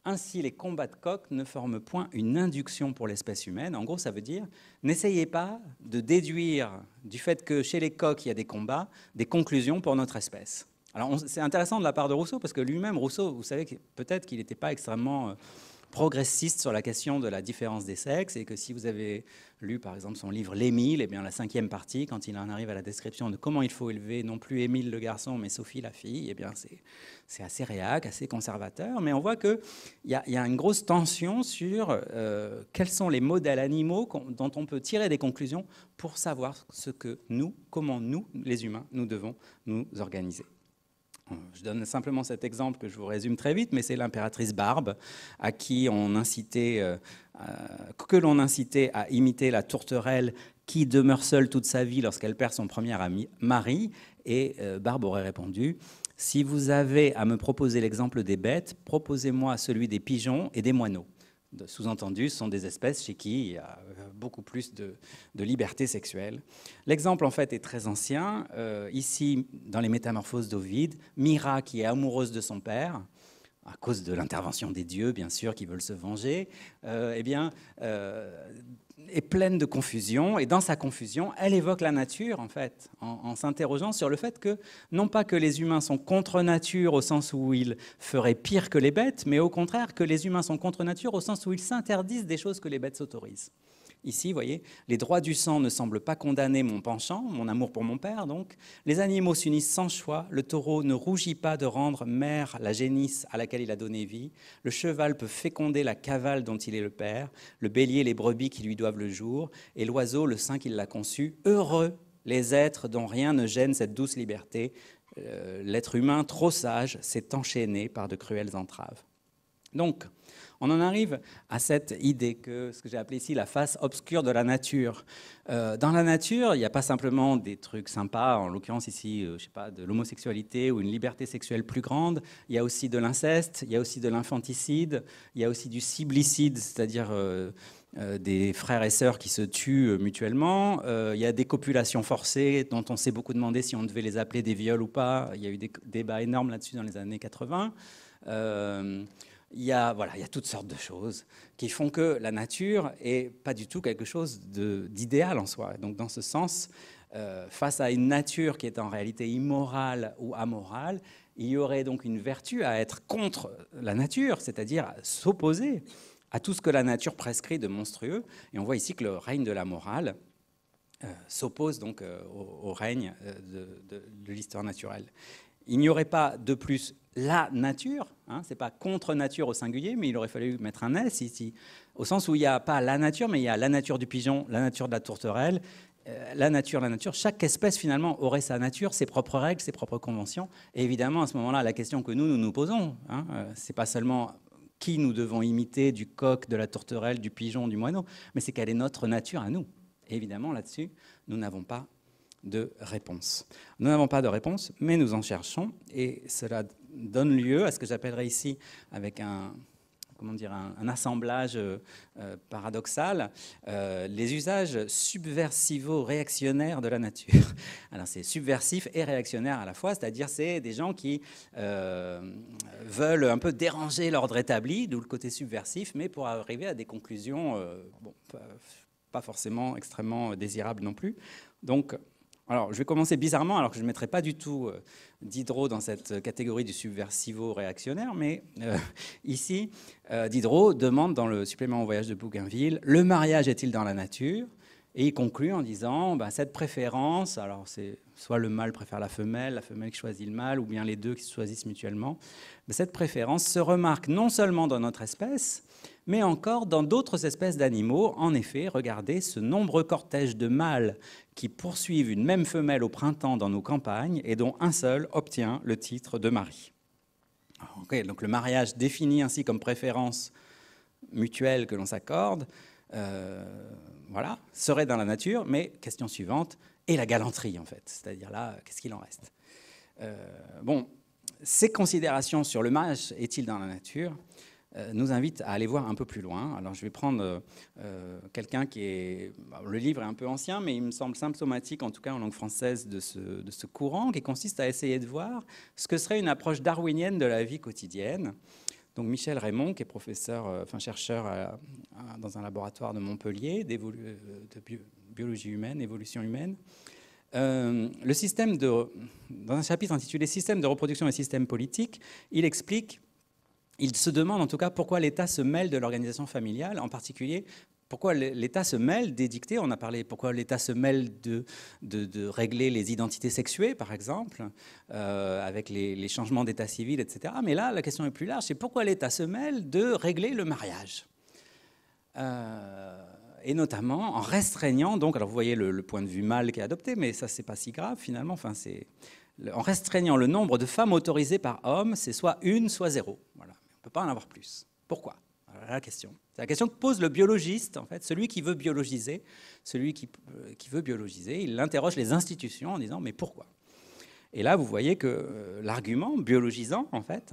Ainsi, les combats de coqs ne forment point une induction pour l'espèce humaine. En gros, ça veut dire, n'essayez pas de déduire du fait que chez les coqs, il y a des combats, des conclusions pour notre espèce. Alors, c'est intéressant de la part de Rousseau, parce que lui-même, Rousseau, vous savez peut-être qu'il n'était pas extrêmement progressiste sur la question de la différence des sexes, et que si vous avez lu, par exemple, son livre « L'Émile », eh bien, la 5e partie, quand il en arrive à la description de comment il faut élever non plus Émile le garçon, mais Sophie la fille, eh bien, c'est assez réac, assez conservateur, mais on voit qu'il y a une grosse tension sur quels sont les modèles animaux dont on peut tirer des conclusions pour savoir comment nous, les humains, nous devons nous organiser. Je donne simplement cet exemple que je vous résume très vite, mais c'est l'impératrice Barbe, à qui que l'on incitait à imiter la tourterelle qui demeure seule toute sa vie lorsqu'elle perd son premier mari. Et Barbe aurait répondu: « Si vous avez à me proposer l'exemple des bêtes, proposez-moi celui des pigeons et des moineaux. » Sous-entendu, ce sont des espèces chez qui il y a beaucoup plus de liberté sexuelle. L'exemple, en fait, est très ancien. Ici, dans les Métamorphoses d'Ovide, Mira, qui est amoureuse de son père, à cause de l'intervention des dieux, bien sûr, qui veulent se venger, est pleine de confusion. Et dans sa confusion, elle évoque la nature, en fait, en s'interrogeant sur le fait que, non pas que les humains sont contre nature au sens où ils feraient pire que les bêtes, mais au contraire que les humains sont contre nature au sens où ils s'interdisent des choses que les bêtes s'autorisent. Ici, vous voyez, les droits du sang ne semblent pas condamner mon penchant, mon amour pour mon père, donc. Les animaux s'unissent sans choix. Le taureau ne rougit pas de rendre mère la génisse à laquelle il a donné vie. Le cheval peut féconder la cavale dont il est le père. Le bélier, les brebis qui lui doivent le jour. Et l'oiseau, le sein qui l'a conçu. Heureux les êtres dont rien ne gêne cette douce liberté. L'être humain, trop sage, s'est enchaîné par de cruelles entraves. Donc, on en arrive à cette idée que ce que j'ai appelé ici la face obscure de la nature. Dans la nature, il n'y a pas simplement des trucs sympas, en l'occurrence ici, je sais pas, de l'homosexualité ou une liberté sexuelle plus grande. Il y a aussi de l'inceste, il y a aussi de l'infanticide, il y a aussi du siblicide, c'est-à-dire des frères et sœurs qui se tuent mutuellement. Il y a des copulations forcées dont on s'est beaucoup demandé si on devait les appeler des viols ou pas. Il y a eu des débats énormes là-dessus dans les années 80. Il y a toutes sortes de choses qui font que la nature n'est pas du tout quelque chose d'idéal en soi. Donc, dans ce sens, face à une nature qui est en réalité immorale ou amorale, il y aurait donc une vertu à être contre la nature, c'est-à-dire s'opposer à tout ce que la nature prescrit de monstrueux. Et on voit ici que le règne de la morale s'oppose donc au règne de l'histoire naturelle. Il n'y aurait pas de plus la nature, hein, ce n'est pas contre nature au singulier, mais il aurait fallu mettre un S ici, au sens où il n'y a pas la nature, mais il y a la nature du pigeon, la nature de la tourterelle, la nature. Chaque espèce finalement aurait sa nature, ses propres règles, ses propres conventions. Et évidemment, à ce moment-là, la question que nous posons, hein, ce n'est pas seulement qui nous devons imiter, du coq, de la tourterelle, du pigeon, du moineau, mais c'est quelle est notre nature à nous. Et évidemment, là-dessus, nous n'avons pas de réponse. Nous n'avons pas de réponse, mais nous en cherchons, et cela donne lieu à ce que j'appellerais ici, avec un assemblage paradoxal, les usages subversivo-réactionnaires de la nature. Alors c'est subversif et réactionnaire à la fois, c'est-à-dire c'est des gens qui veulent un peu déranger l'ordre établi, d'où le côté subversif, mais pour arriver à des conclusions pas forcément extrêmement désirables non plus. Donc, alors, je vais commencer bizarrement, alors que je ne mettrai pas du tout Diderot dans cette catégorie du subversivo-réactionnaire, mais ici, Diderot demande dans le supplément au voyage de Bougainville, le mariage est-il dans la nature? Et il conclut en disant, cette préférence, alors c'est soit le mâle préfère la femelle qui choisit le mâle, ou bien les deux qui se choisissent mutuellement, mais cette préférence se remarque non seulement dans notre espèce, mais encore dans d'autres espèces d'animaux. En effet, regardez ce nombreux cortège de mâles qui poursuivent une même femelle au printemps dans nos campagnes et dont un seul obtient le titre de mari. Okay, donc le mariage défini ainsi comme préférence mutuelle que l'on s'accorde, voilà, serait dans la nature, mais question suivante, et la galanterie en fait, c'est-à-dire là, qu'est-ce qu'il en reste? Ces considérations sur le mariage est-il dans la nature nous invitent à aller voir un peu plus loin. Alors je vais prendre quelqu'un qui est... Le livre est un peu ancien, mais il me semble symptomatique, en tout cas en langue française, de ce courant, qui consiste à essayer de voir ce que serait une approche darwinienne de la vie quotidienne. Donc Michel Raymond, qui est professeur, chercheur dans un laboratoire de Montpellier de biologie humaine, évolution humaine, le système dans un chapitre intitulé « Système de reproduction et système politique », il se demande en tout cas pourquoi l'État se mêle de l'organisation familiale, en particulier pourquoi l'État se mêle d'édicter, on a parlé, pourquoi l'État se mêle de régler les identités sexuées, par exemple, avec les changements d'état civil, etc. Mais là, la question est plus large, c'est pourquoi l'État se mêle de régler le mariage. Et notamment en restreignant, donc, alors vous voyez le point de vue mâle qui est adopté, mais ça, c'est pas si grave finalement, en restreignant le nombre de femmes autorisées par homme, c'est soit 1, soit 0. Voilà. On ne peut pas en avoir plus. Pourquoi ? Voilà la question. C'est la question que pose le biologiste, en fait, celui qui veut biologiser. Celui qui veut biologiser, il interroge les institutions en disant « mais pourquoi ?» Et là, vous voyez que l'argument biologisant, en fait,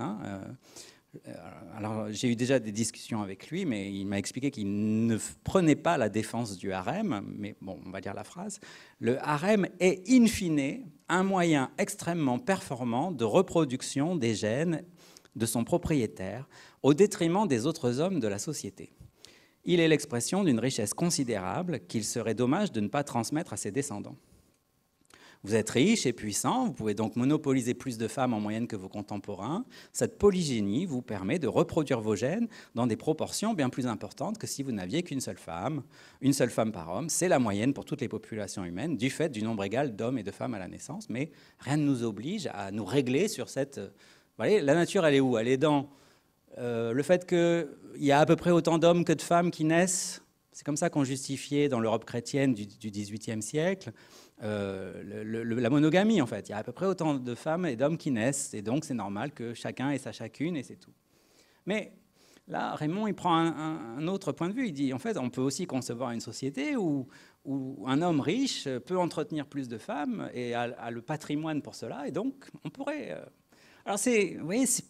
alors j'ai eu déjà des discussions avec lui, mais il m'a expliqué qu'il ne prenait pas la défense du harem, mais bon, on va dire la phrase. Le harem est in fine un moyen extrêmement performant de reproduction des gènes de son propriétaire au détriment des autres hommes de la société. Il est l'expression d'une richesse considérable qu'il serait dommage de ne pas transmettre à ses descendants. Vous êtes riche et puissant, vous pouvez donc monopoliser plus de femmes en moyenne que vos contemporains. Cette polygénie vous permet de reproduire vos gènes dans des proportions bien plus importantes que si vous n'aviez qu'une seule femme par homme. C'est la moyenne pour toutes les populations humaines, du fait du nombre égal d'hommes et de femmes à la naissance, mais rien ne nous oblige à nous régler sur cette... Vous voyez, la nature, elle est où? Elle est dans le fait qu'il y a à peu près autant d'hommes que de femmes qui naissent. C'est comme ça qu'on justifiait dans l'Europe chrétienne du XVIIIe siècle la monogamie, en fait. Il y a à peu près autant de femmes et d'hommes qui naissent, et donc c'est normal que chacun ait sa chacune, et c'est tout. Mais là, Raymond, il prend un autre point de vue. Il dit, en fait, on peut aussi concevoir une société où un homme riche peut entretenir plus de femmes et a le patrimoine pour cela, et donc on pourrait... Alors, vous voyez, c'est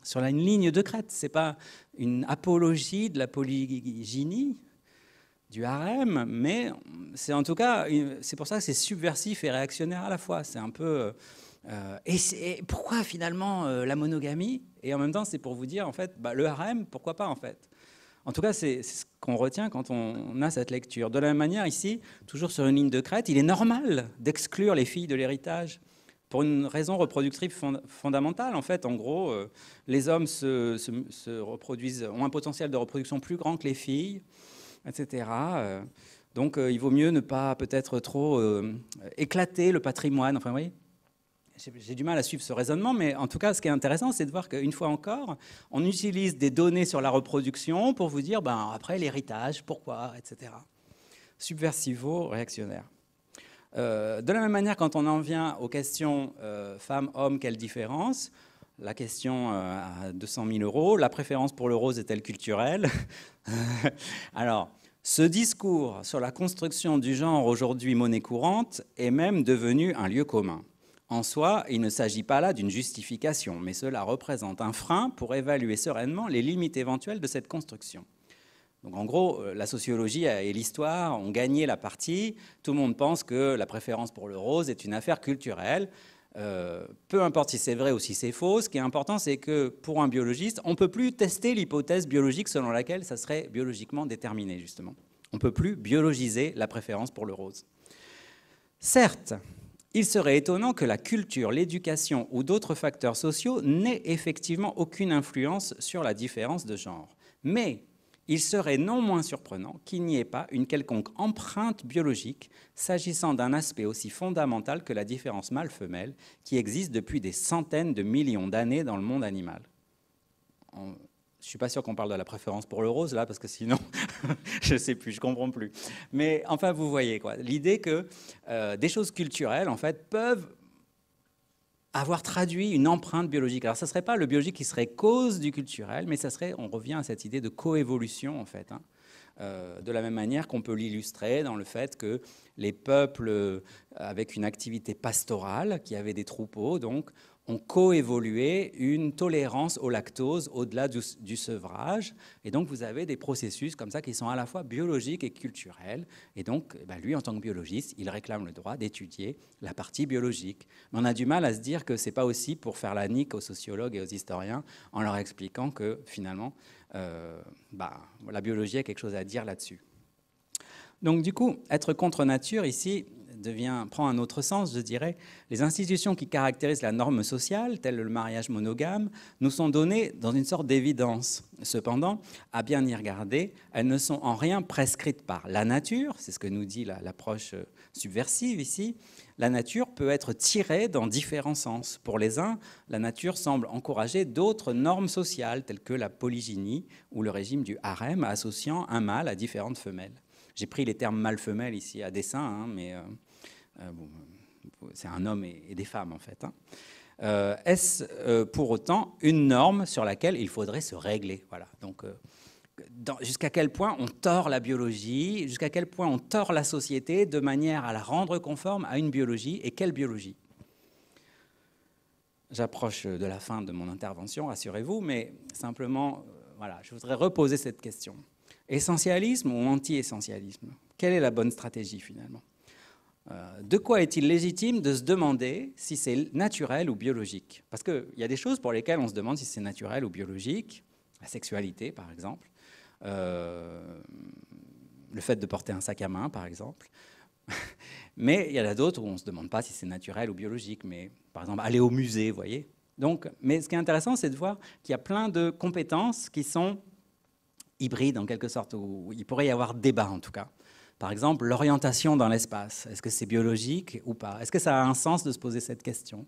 sur une ligne de crête. Ce n'est pas une apologie de la polygynie, du harem, mais c'est en tout cas, c'est pour ça que c'est subversif et réactionnaire à la fois. C'est un peu... et pourquoi finalement la monogamie? Et en même temps, c'est pour vous dire, en fait, le harem, pourquoi pas en fait? En tout cas, c'est ce qu'on retient quand on a cette lecture. De la même manière, ici, toujours sur une ligne de crête, il est normal d'exclure les filles de l'héritage pour une raison reproductive fondamentale. En fait, en gros, les hommes se reproduisent, ont un potentiel de reproduction plus grand que les filles, etc. Donc, il vaut mieux ne pas peut-être trop éclater le patrimoine. Enfin, oui. J'ai du mal à suivre ce raisonnement, mais en tout cas, ce qui est intéressant, c'est de voir qu'une fois encore, on utilise des données sur la reproduction pour vous dire, ben, après l'héritage, pourquoi, etc. Subversivo-réactionnaire. De la même manière, quand on en vient aux questions femmes-hommes, quelle différence? La question à 200 000 €, la préférence pour le rose est-elle culturelle? Alors, ce discours sur la construction du genre aujourd'hui monnaie courante est même devenu un lieu commun. En soi, il ne s'agit pas là d'une justification, mais cela représente un frein pour évaluer sereinement les limites éventuelles de cette construction. Donc en gros, la sociologie et l'histoire ont gagné la partie. Tout le monde pense que la préférence pour le rose est une affaire culturelle. Peu importe si c'est vrai ou si c'est faux, ce qui est important, c'est que pour un biologiste, on ne peut plus tester l'hypothèse biologique selon laquelle ça serait biologiquement déterminé, justement. On ne peut plus biologiser la préférence pour le rose. Certes, il serait étonnant que la culture, l'éducation ou d'autres facteurs sociaux n'aient effectivement aucune influence sur la différence de genre. Mais il serait non moins surprenant qu'il n'y ait pas une quelconque empreinte biologique s'agissant d'un aspect aussi fondamental que la différence mâle-femelle qui existe depuis des centaines de millions d'années dans le monde animal. Je ne suis pas sûr qu'on parle de la préférence pour le rose, là, parce que sinon, je ne sais plus, je ne comprends plus. Mais enfin, vous voyez, quoi, l'idée que des choses culturelles, en fait, peuvent avoir traduit une empreinte biologique. Alors, ce ne serait pas le biologique qui serait cause du culturel, mais ça serait, on revient à cette idée de coévolution, en fait, hein. De la même manière qu'on peut l'illustrer dans le fait que les peuples avec une activité pastorale, qui avaient des troupeaux, donc, ont coévolué une tolérance au lactose au-delà du sevrage. Et donc, vous avez des processus comme ça qui sont à la fois biologiques et culturels. Et donc, lui, en tant que biologiste, il réclame le droit d'étudier la partie biologique. Mais on a du mal à se dire que ce n'est pas aussi pour faire la nique aux sociologues et aux historiens en leur expliquant que, finalement, la biologie a quelque chose à dire là-dessus. Donc, du coup, être contre nature, ici, prend un autre sens, je dirais. Les institutions qui caractérisent la norme sociale, telles le mariage monogame, nous sont données dans une sorte d'évidence. Cependant, à bien y regarder, elles ne sont en rien prescrites par la nature, c'est ce que nous dit l'approche subversive ici. La nature peut être tirée dans différents sens. Pour les uns, la nature semble encourager d'autres normes sociales, telles que la polygynie ou le régime du harem, associant un mâle à différentes femelles. J'ai pris les termes mâle-femelle ici à dessein, hein, mais c'est un homme et des femmes en fait. Hein. Est-ce pour autant une norme sur laquelle il faudrait se régler? Voilà. Donc, jusqu'à quel point on tord la biologie, jusqu'à quel point on tord la société de manière à la rendre conforme à une biologie, et quelle biologie? J'approche de la fin de mon intervention, rassurez-vous, mais simplement, voilà, je voudrais reposer cette question. Essentialisme ou anti-essentialisme? Quelle est la bonne stratégie finalement? De quoi est-il légitime de se demander si c'est naturel ou biologique? Parce qu'il y a des choses pour lesquelles on se demande si c'est naturel ou biologique, la sexualité par exemple, le fait de porter un sac à main par exemple. Mais il y en a d'autres où on ne se demande pas si c'est naturel ou biologique, mais par exemple aller au musée, vous voyez. Donc, mais ce qui est intéressant, c'est de voir qu'il y a plein de compétences qui sont hybrides en quelque sorte, où il pourrait y avoir débat en tout cas. Par exemple, l'orientation dans l'espace, est-ce que c'est biologique ou pas? Est-ce que ça a un sens de se poser cette question?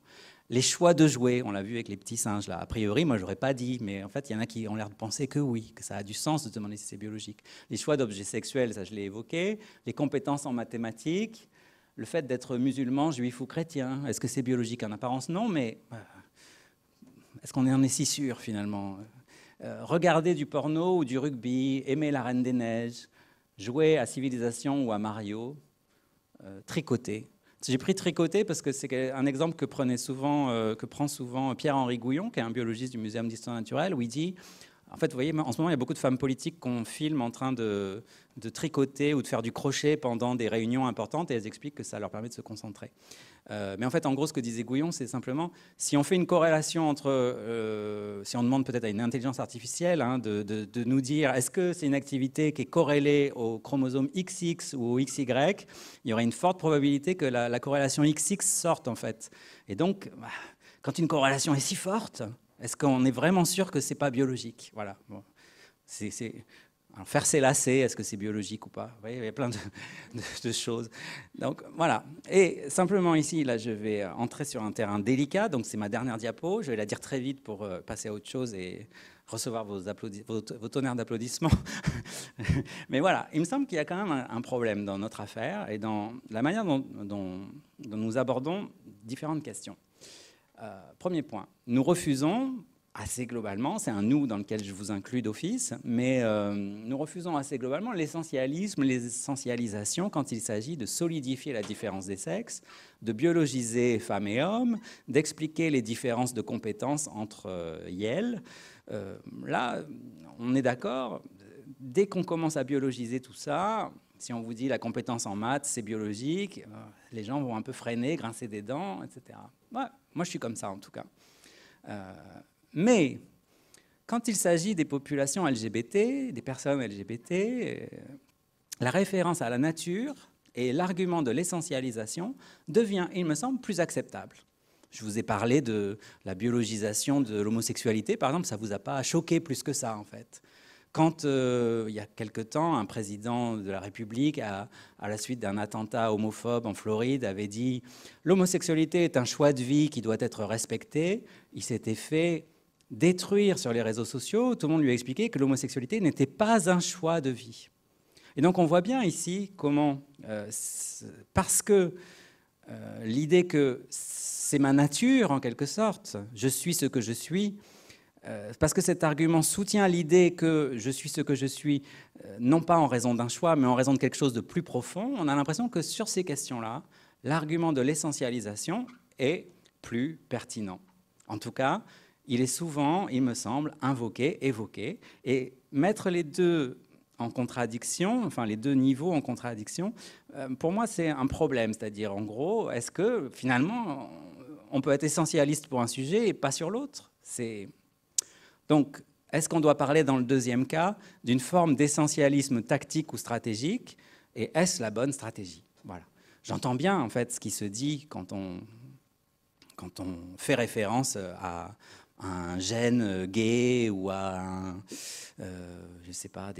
Les choix de jouets, on l'a vu avec les petits singes là. A priori, moi, je n'aurais pas dit, mais en fait, il y en a qui ont l'air de penser que oui, que ça a du sens de se demander si c'est biologique. Les choix d'objets sexuels, ça je l'ai évoqué. Les compétences en mathématiques, le fait d'être musulman, juif ou chrétien, est-ce que c'est biologique? En apparence, non, mais est-ce qu'on en est si sûr finalement? Regarder du porno ou du rugby, aimer la Reine des Neiges, jouer à Civilisation ou à Mario, tricoter. J'ai pris tricoter parce que c'est un exemple que prend souvent Pierre-Henri Gouillon, qui est un biologiste du Muséum d'histoire naturelle, où il dit En fait, vous voyez, en ce moment, il y a beaucoup de femmes politiques qu'on filme en train de tricoter ou de faire du crochet pendant des réunions importantes et elles expliquent que ça leur permet de se concentrer. Mais en fait, en gros, ce que disait Gouillon, c'est simplement, si on fait une corrélation entre, si on demande peut-être à une intelligence artificielle de nous dire, est-ce que c'est une activité qui est corrélée au chromosome XX ou au XY, il y aurait une forte probabilité que la corrélation XX sorte, en fait. Et donc, quand une corrélation est si forte, est-ce qu'on est vraiment sûr que ce n'est pas biologique? Voilà. Bon. Alors, faire ses lacets, est-ce que c'est biologique ou pas? Vous voyez, il y a plein de choses. Donc, voilà. Et simplement ici, là, je vais entrer sur un terrain délicat. Donc, c'est ma dernière diapo. Je vais la dire très vite pour passer à autre chose et recevoir vos tonnerres d'applaudissements. Mais voilà, il me semble qu'il y a quand même un problème dans notre affaire et dans la manière dont nous abordons différentes questions. Premier point, nous refusons assez globalement, c'est un nous dans lequel je vous inclus d'office, mais nous refusons assez globalement l'essentialisme, les essentialisations quand il s'agit de solidifier la différence des sexes, de biologiser femmes et hommes, d'expliquer les différences de compétences entre YEL. Là, on est d'accord, dès qu'on commence à biologiser tout ça, si on vous dit la compétence en maths, c'est biologique, les gens vont un peu freiner, grincer des dents, etc. Ouais, moi, je suis comme ça, en tout cas. Mais quand il s'agit des populations LGBT, des personnes LGBT, la référence à la nature et l'argument de l'essentialisation devient, il me semble, plus acceptable. Je vous ai parlé de la biologisation de l'homosexualité, par exemple, ça ne vous a pas choqué plus que ça, en fait. Quand, il y a quelque temps, un président de la République, à la suite d'un attentat homophobe en Floride, avait dit « L'homosexualité est un choix de vie qui doit être respecté », il s'était fait détruire sur les réseaux sociaux. Tout le monde lui a expliqué que l'homosexualité n'était pas un choix de vie. Et donc on voit bien ici comment, parce que l'idée que c'est ma nature, en quelque sorte, je suis ce que je suis, parce que cet argument soutient l'idée que je suis ce que je suis, non pas en raison d'un choix, mais en raison de quelque chose de plus profond, on a l'impression que sur ces questions-là, l'argument de l'essentialisation est plus pertinent. En tout cas, il est souvent, il me semble, invoqué, évoqué, et mettre les deux en contradiction, enfin les deux niveaux en contradiction, pour moi c'est un problème, c'est-à-dire en gros, est-ce que finalement on peut être essentialiste pour un sujet et pas sur l'autre? Donc, est-ce qu'on doit parler dans le deuxième cas d'une forme d'essentialisme tactique ou stratégique, et est-ce la bonne stratégie? Voilà. J'entends bien en fait ce qui se dit quand on fait référence à un gène gay ou à je sais pas,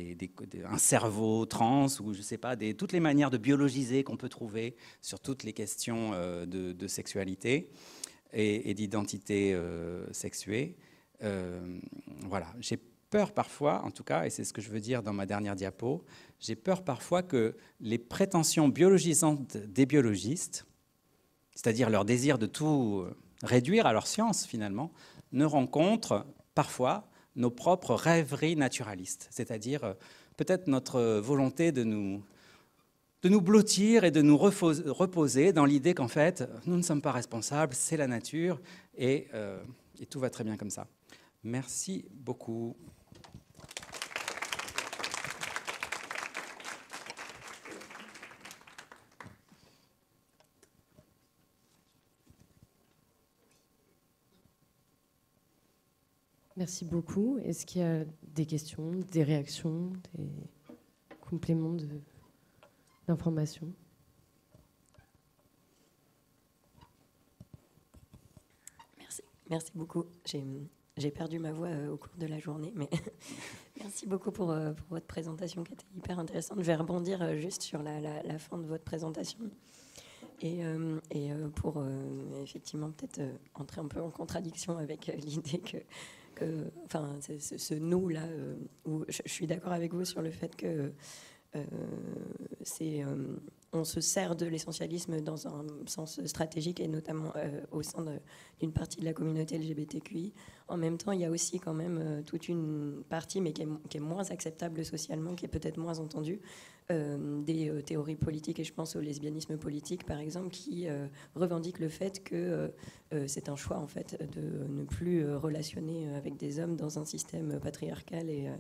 un cerveau trans ou je sais pas, toutes les manières de biologiser qu'on peut trouver sur toutes les questions de sexualité et d'identité sexuée. Voilà, j'ai peur parfois, en tout cas, et c'est ce que je veux dire dans ma dernière diapo, j'ai peur parfois que les prétentions biologisantes des biologistes, c'est-à-dire leur désir de tout réduire à leur science finalement, ne rencontrent parfois nos propres rêveries naturalistes, c'est-à-dire peut-être notre volonté de nous blottir et de nous reposer dans l'idée qu'en fait, nous ne sommes pas responsables, c'est la nature, et tout va très bien comme ça. Merci beaucoup. Merci beaucoup. Est-ce qu'il y a des questions, des réactions, des compléments d'informations? Merci beaucoup. J'ai perdu ma voix au cours de la journée, mais merci beaucoup pour votre présentation qui était hyper intéressante. Je vais rebondir juste sur la fin de votre présentation et pour effectivement peut-être entrer un peu en contradiction avec l'idée enfin, ce nous-là, où je suis d'accord avec vous sur le fait que c'est on se sert de l'essentialisme dans un sens stratégique et notamment au sein d'une partie de la communauté LGBTQI. En même temps, il y a aussi quand même toute une partie, mais qui est moins acceptable socialement, qui est peut-être moins entendue, des théories politiques, et je pense au lesbianisme politique, par exemple, qui revendique le fait que c'est un choix, en fait, de ne plus relationner avec des hommes dans un système patriarcal et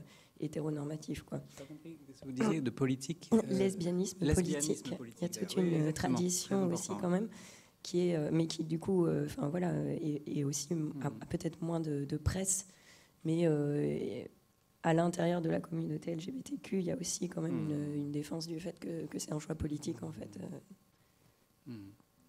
hétéronormatif, quoi. T'as compris ce que vous disiez de politique Lesbianisme politique. Il y a toute une tradition aussi quand même qui est, mais qui du coup, enfin voilà, est aussi a peut-être moins de presse, mais à l'intérieur de la communauté LGBTQ, il y a aussi quand même une défense du fait que c'est un choix politique en fait.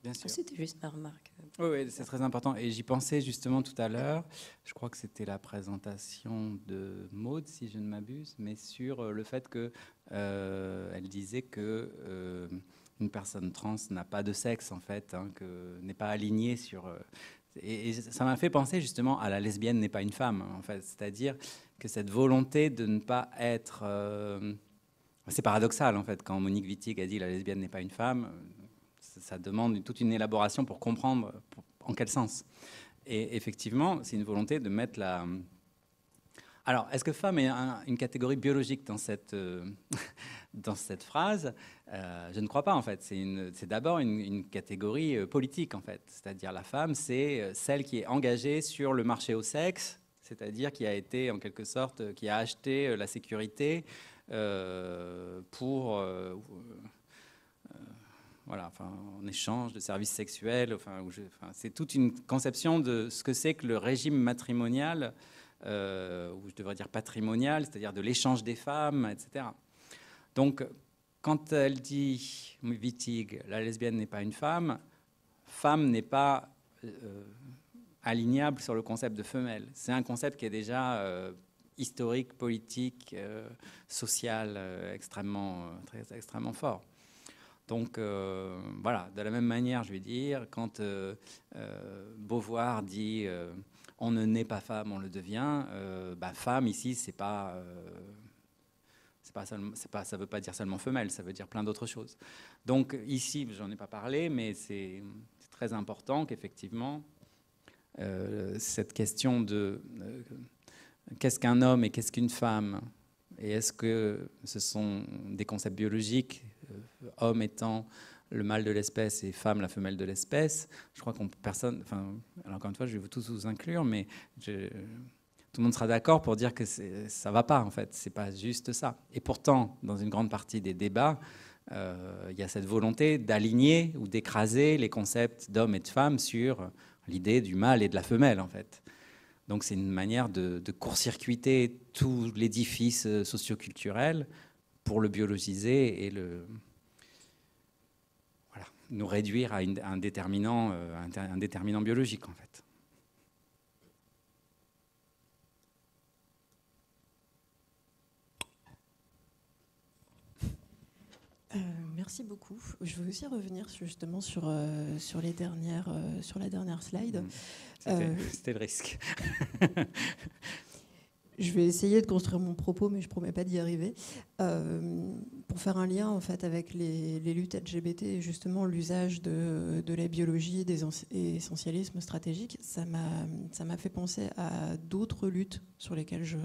Bien sûr. C'était juste ma remarque. Oui, c'est très important. Et j'y pensais justement tout à l'heure. Je crois que c'était la présentation de Maud, si je ne m'abuse, mais sur le fait que elle disait que une personne trans n'a pas de sexe en fait, hein, que n'est pas alignée sur. Et ça m'a fait penser justement à la lesbienne n'est pas une femme, en fait, c'est-à-dire que cette volonté de ne pas être. C'est paradoxal en fait quand Monique Wittig a dit la lesbienne n'est pas une femme. Ça demande toute une élaboration pour comprendre en quel sens. Et effectivement, c'est une volonté de mettre la... Alors, est-ce que femme est une catégorie biologique dans cette phrase? Je ne crois pas, en fait. C'est d'abord une catégorie politique, en fait. C'est-à-dire la femme, c'est celle qui est engagée sur le marché au sexe, c'est-à-dire qui a été, en quelque sorte, qui a acheté la sécurité pour... voilà, enfin, en échange de services sexuels. C'est toute une conception de ce que c'est que le régime matrimonial, ou je devrais dire patrimonial, c'est-à-dire de l'échange des femmes, etc. Donc, quand elle dit, Wittig, la lesbienne n'est pas une femme, femme n'est pas alignable sur le concept de femelle. C'est un concept qui est déjà historique, politique, social, extrêmement fort. Donc voilà, de la même manière, je vais dire, quand Beauvoir dit on ne naît pas femme, on le devient, femme ici, ça veut pas dire seulement femelle, ça veut dire plein d'autres choses. Donc ici, j'en ai pas parlé, mais c'est très important qu'effectivement cette question de qu'est-ce qu'un homme et qu'est-ce qu'une femme, et est-ce que ce sont des concepts biologiques, homme étant le mâle de l'espèce et femme la femelle de l'espèce. Je crois qu'on personne, enfin, alors encore une fois, je vais vous tous vous inclure, mais tout le monde sera d'accord pour dire que ça va pas en fait. C'est pas juste ça. Et pourtant, dans une grande partie des débats, il y a cette volonté d'aligner ou d'écraser les concepts d'homme et de femme sur l'idée du mâle et de la femelle en fait. Donc c'est une manière de court-circuiter tout l'édifice socioculturel pour le biologiser et nous réduire à un déterminant biologique, en fait. Merci beaucoup. Je veux aussi revenir justement sur la dernière slide. C'était le risque. Je vais essayer de construire mon propos, mais je ne promets pas d'y arriver. Pour faire un lien en fait, avec les luttes LGBT et justement l'usage de la biologie, des essentialismes stratégiques, ça m'a fait penser à d'autres luttes sur lesquelles je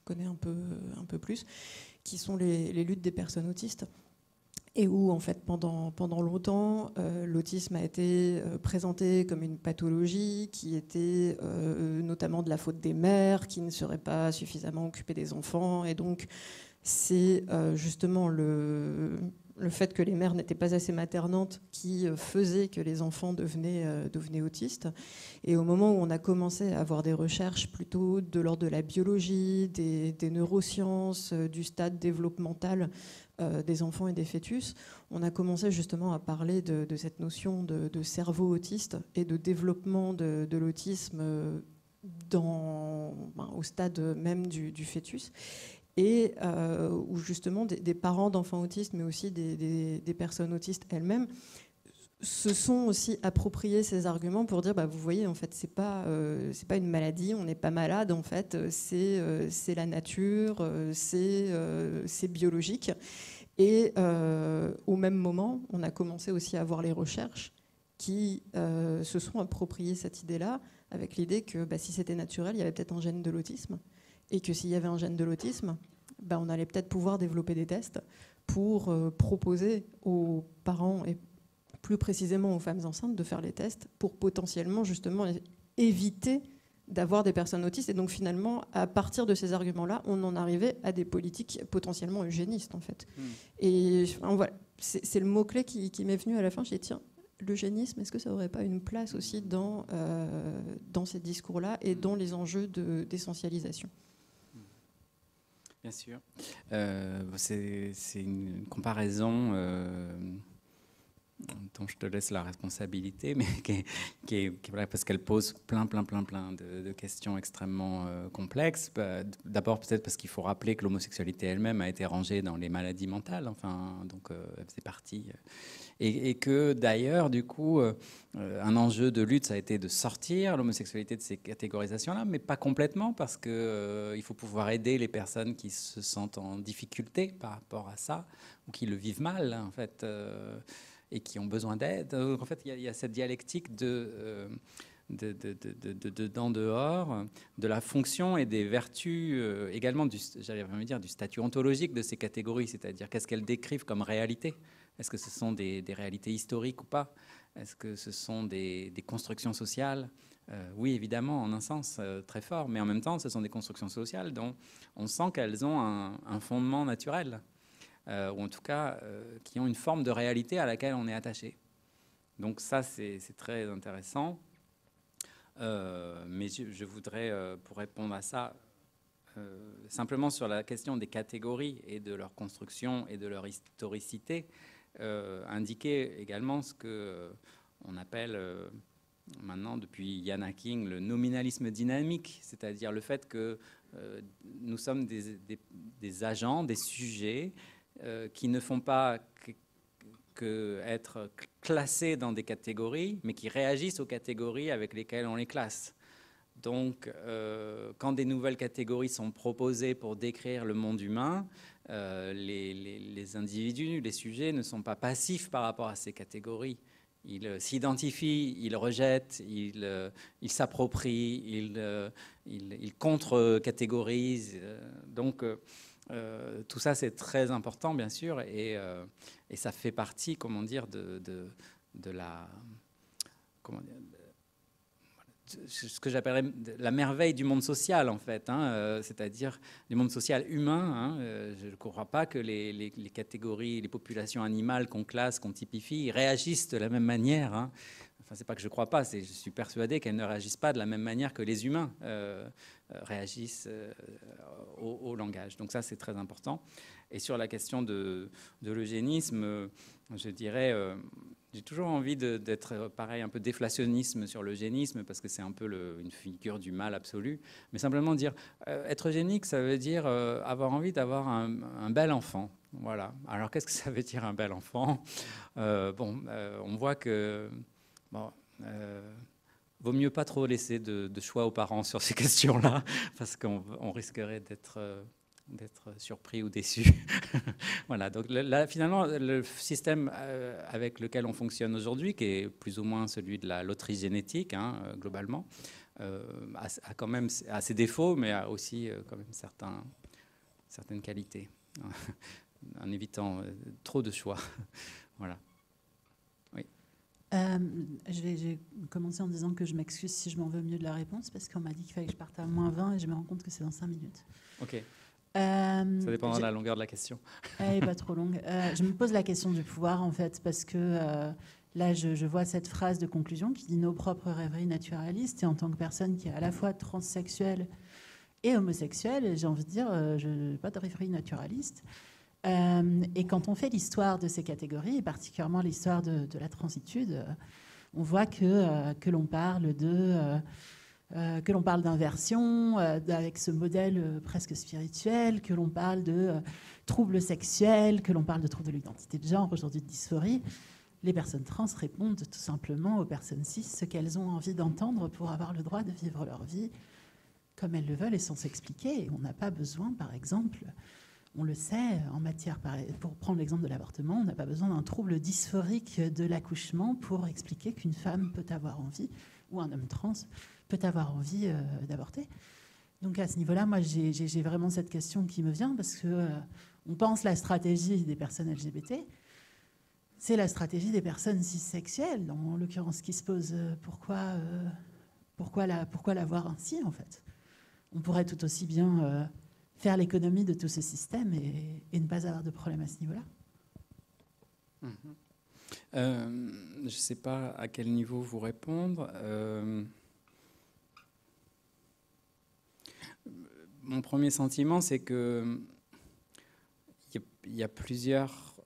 connais un peu plus, qui sont les luttes des personnes autistes. Et où, en fait, pendant longtemps, l'autisme a été présenté comme une pathologie qui était notamment de la faute des mères, qui ne seraient pas suffisamment occupées des enfants. Et donc, c'est justement le fait que les mères n'étaient pas assez maternantes qui faisait que les enfants devenaient autistes. Et au moment où on a commencé à avoir des recherches plutôt de l'ordre de la biologie, des neurosciences, du stade développemental des enfants et des fœtus, on a commencé justement à parler de cette notion de cerveau autiste et de développement de l'autisme au stade même du fœtus. Et où justement des parents d'enfants autistes, mais aussi des personnes autistes elles-mêmes, se sont aussi appropriés ces arguments pour dire, vous voyez, en fait, c'est pas une maladie, on n'est pas malade, en fait, c'est la nature, c'est biologique. Et au même moment, on a commencé aussi à voir les recherches qui se sont appropriées cette idée-là, avec l'idée que si c'était naturel, il y avait peut-être un gène de l'autisme, et que s'il y avait un gène de l'autisme, on allait peut-être pouvoir développer des tests pour proposer aux parents et plus précisément aux femmes enceintes de faire les tests pour potentiellement justement éviter d'avoir des personnes autistes. Et donc finalement, à partir de ces arguments-là, on en arrivait à des politiques potentiellement eugénistes en fait. Et voilà, c'est le mot-clé qui m'est venu à la fin. J'ai dit tiens, l'eugénisme, est-ce que ça n'aurait pas une place aussi dans ces discours-là et dans les enjeux d'essentialisation? Bien sûr. C'est une comparaison dont je te laisse la responsabilité, mais qui est voilà, parce qu'elle pose plein de questions extrêmement complexes. D'abord, peut-être parce qu'il faut rappeler que l'homosexualité elle-même a été rangée dans les maladies mentales, enfin, donc elle faisait partie. Et que d'ailleurs, du coup, un enjeu de lutte, ça a été de sortir l'homosexualité de ces catégorisations-là, mais pas complètement, parce qu'il faut pouvoir aider les personnes qui se sentent en difficulté par rapport à ça, ou qui le vivent mal, en fait, et qui ont besoin d'aide. En fait, il y a cette dialectique de dedans-dehors, de la fonction et des vertus également, j'allais même dire, du statut ontologique de ces catégories, c'est-à-dire qu'est-ce qu'elles décrivent comme réalité. Est-ce que ce sont des réalités historiques ou pas? Est-ce que ce sont des constructions sociales? Oui, évidemment, en un sens très fort, mais en même temps, ce sont des constructions sociales dont on sent qu'elles ont un fondement naturel, ou en tout cas qui ont une forme de réalité à laquelle on est attaché. Donc ça, c'est très intéressant. Mais je voudrais, pour répondre à ça, simplement sur la question des catégories et de leur construction et de leur historicité, indiquer également ce qu'on appelle maintenant, depuis Ian Hacking, le nominalisme dynamique, c'est-à-dire le fait que nous sommes des agents, des sujets qui ne font pas que être classés dans des catégories, mais qui réagissent aux catégories avec lesquelles on les classe. Donc, quand des nouvelles catégories sont proposées pour décrire le monde humain, les individus, les sujets ne sont pas passifs par rapport à ces catégories. Ils s'identifient, ils rejettent, ils s'approprient, ils contre-catégorisent. Donc, tout ça, c'est très important, bien sûr, et ça fait partie, comment dire, de la... Comment dire, ce que j'appellerais la merveille du monde social, en fait, hein, c'est-à-dire du monde social humain. Hein, je ne crois pas que les catégories, les populations animales qu'on classe, qu'on typifie, réagissent de la même manière. Hein. Enfin, c'est pas que je ne crois pas, je suis persuadé qu'elles ne réagissent pas de la même manière que les humains réagissent au langage. Donc ça, c'est très important. Et sur la question de l'eugénisme, je dirais... j'ai toujours envie d'être, pareil, un peu déflationnisme sur l'eugénisme, parce que c'est un peu une figure du mal absolu. Mais simplement dire, être eugénique, ça veut dire avoir envie d'avoir un bel enfant. Voilà. Alors, qu'est-ce que ça veut dire, un bel enfant? On voit que... Bon, vaut mieux pas trop laisser de choix aux parents sur ces questions-là, parce qu'on risquerait d'être surpris ou déçu. Voilà, donc là, finalement, le système avec lequel on fonctionne aujourd'hui, qui est plus ou moins celui de la loterie génétique, hein, globalement, a quand même ses défauts, mais a aussi quand même certaines qualités, en évitant trop de choix. Voilà. Oui. J'ai commencé en disant que je m'excuse si je m'en veux mieux de la réponse, parce qu'on m'a dit qu'il fallait que je parte à -20 et je me rends compte que c'est dans 5 minutes. OK. Ça dépendra de la longueur de la question. Elle n'est pas trop longue. Je me pose la question du pouvoir, en fait, parce que là, je vois cette phrase de conclusion qui dit « nos propres rêveries naturalistes ». Et en tant que personne qui est à la fois transsexuelle et homosexuelle, j'ai envie de dire, je n'ai pas de rêverie naturaliste. Et quand on fait l'histoire de ces catégories, et particulièrement l'histoire de la transitude, on voit que l'on parle que l'on parle d'inversion, avec ce modèle presque spirituel, que l'on parle de troubles sexuels, que l'on parle de troubles de l'identité de genre, aujourd'hui de dysphorie. Les personnes trans répondent tout simplement aux personnes cis ce qu'elles ont envie d'entendre pour avoir le droit de vivre leur vie comme elles le veulent et sans s'expliquer. Et on n'a pas besoin, par exemple, On le sait, en matière, pour prendre l'exemple de l'avortement, on n'a pas besoin d'un trouble dysphorique de l'accouchement pour expliquer qu'une femme peut avoir envie, ou un homme trans peut avoir envie d'avorter. Donc à ce niveau-là, moi, j'ai vraiment cette question qui me vient, parce que on pense la stratégie des personnes LGBT, c'est la stratégie des personnes cissexuelles, en l'occurrence, qui se pose pourquoi la voir ainsi, en fait. On pourrait tout aussi bien faire l'économie de tout ce système et ne pas avoir de problème à ce niveau-là. Je ne sais pas à quel niveau vous répondre. Mon premier sentiment, c'est que il y a plusieurs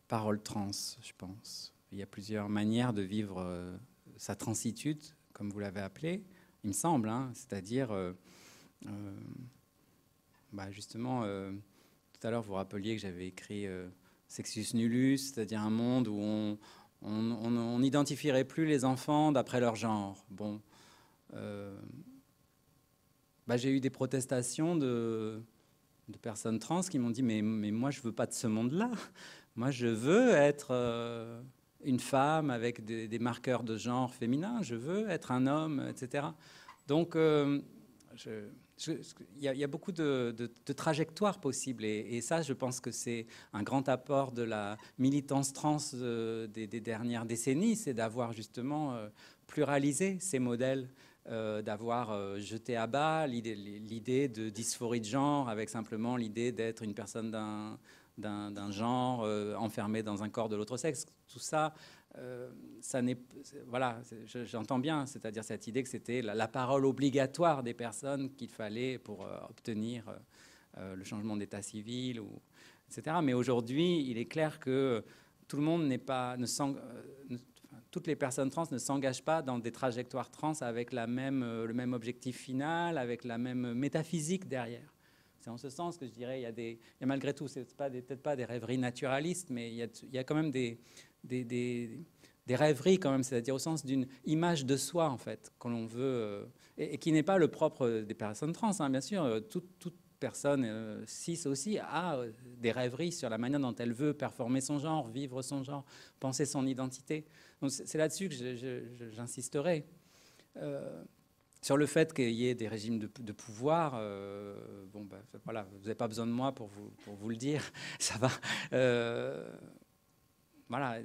paroles trans, je pense. Il y a plusieurs manières de vivre sa transitude, comme vous l'avez appelé, il me semble, hein, c'est-à-dire, justement, tout à l'heure, vous rappeliez que j'avais écrit Sexus Nullus, c'est-à-dire un monde où on n'identifierait plus les enfants d'après leur genre. Bon, j'ai eu des protestations de personnes trans qui m'ont dit mais moi, je ne veux pas de ce monde-là. Moi, je veux être une femme avec des marqueurs de genre féminin. Je veux être un homme, etc. Donc, il y a beaucoup de trajectoires possibles. Et ça, je pense que c'est un grand apport de la militance trans des dernières décennies, c'est d'avoir justement pluralisé ces modèles, d'avoir jeté à bas l'idée de dysphorie de genre avec simplement l'idée d'être une personne d'un genre enfermé dans un corps de l'autre sexe. Tout ça, ça n'est, voilà, j'entends bien, c'est-à-dire cette idée que c'était la parole obligatoire des personnes qu'il fallait pour obtenir le changement d'état civil, etc. Mais aujourd'hui, il est clair que tout le monde toutes les personnes trans ne s'engagent pas dans des trajectoires trans avec le même objectif final, avec la même métaphysique derrière. C'est en ce sens que je dirais, il y a malgré tout, c'est peut-être pas des rêveries naturalistes, mais il y a quand même des rêveries quand même, c'est-à-dire au sens d'une image de soi en fait, que l'on veut, et qui n'est pas le propre des personnes trans, hein, bien sûr. Toute personne cis aussi a des rêveries sur la manière dont elle veut performer son genre, vivre son genre, penser son identité. Donc c'est là-dessus que j'insisterai. Sur le fait qu'il y ait des régimes de pouvoir, voilà, vous n'avez pas besoin de moi pour vous le dire, ça va. Voilà,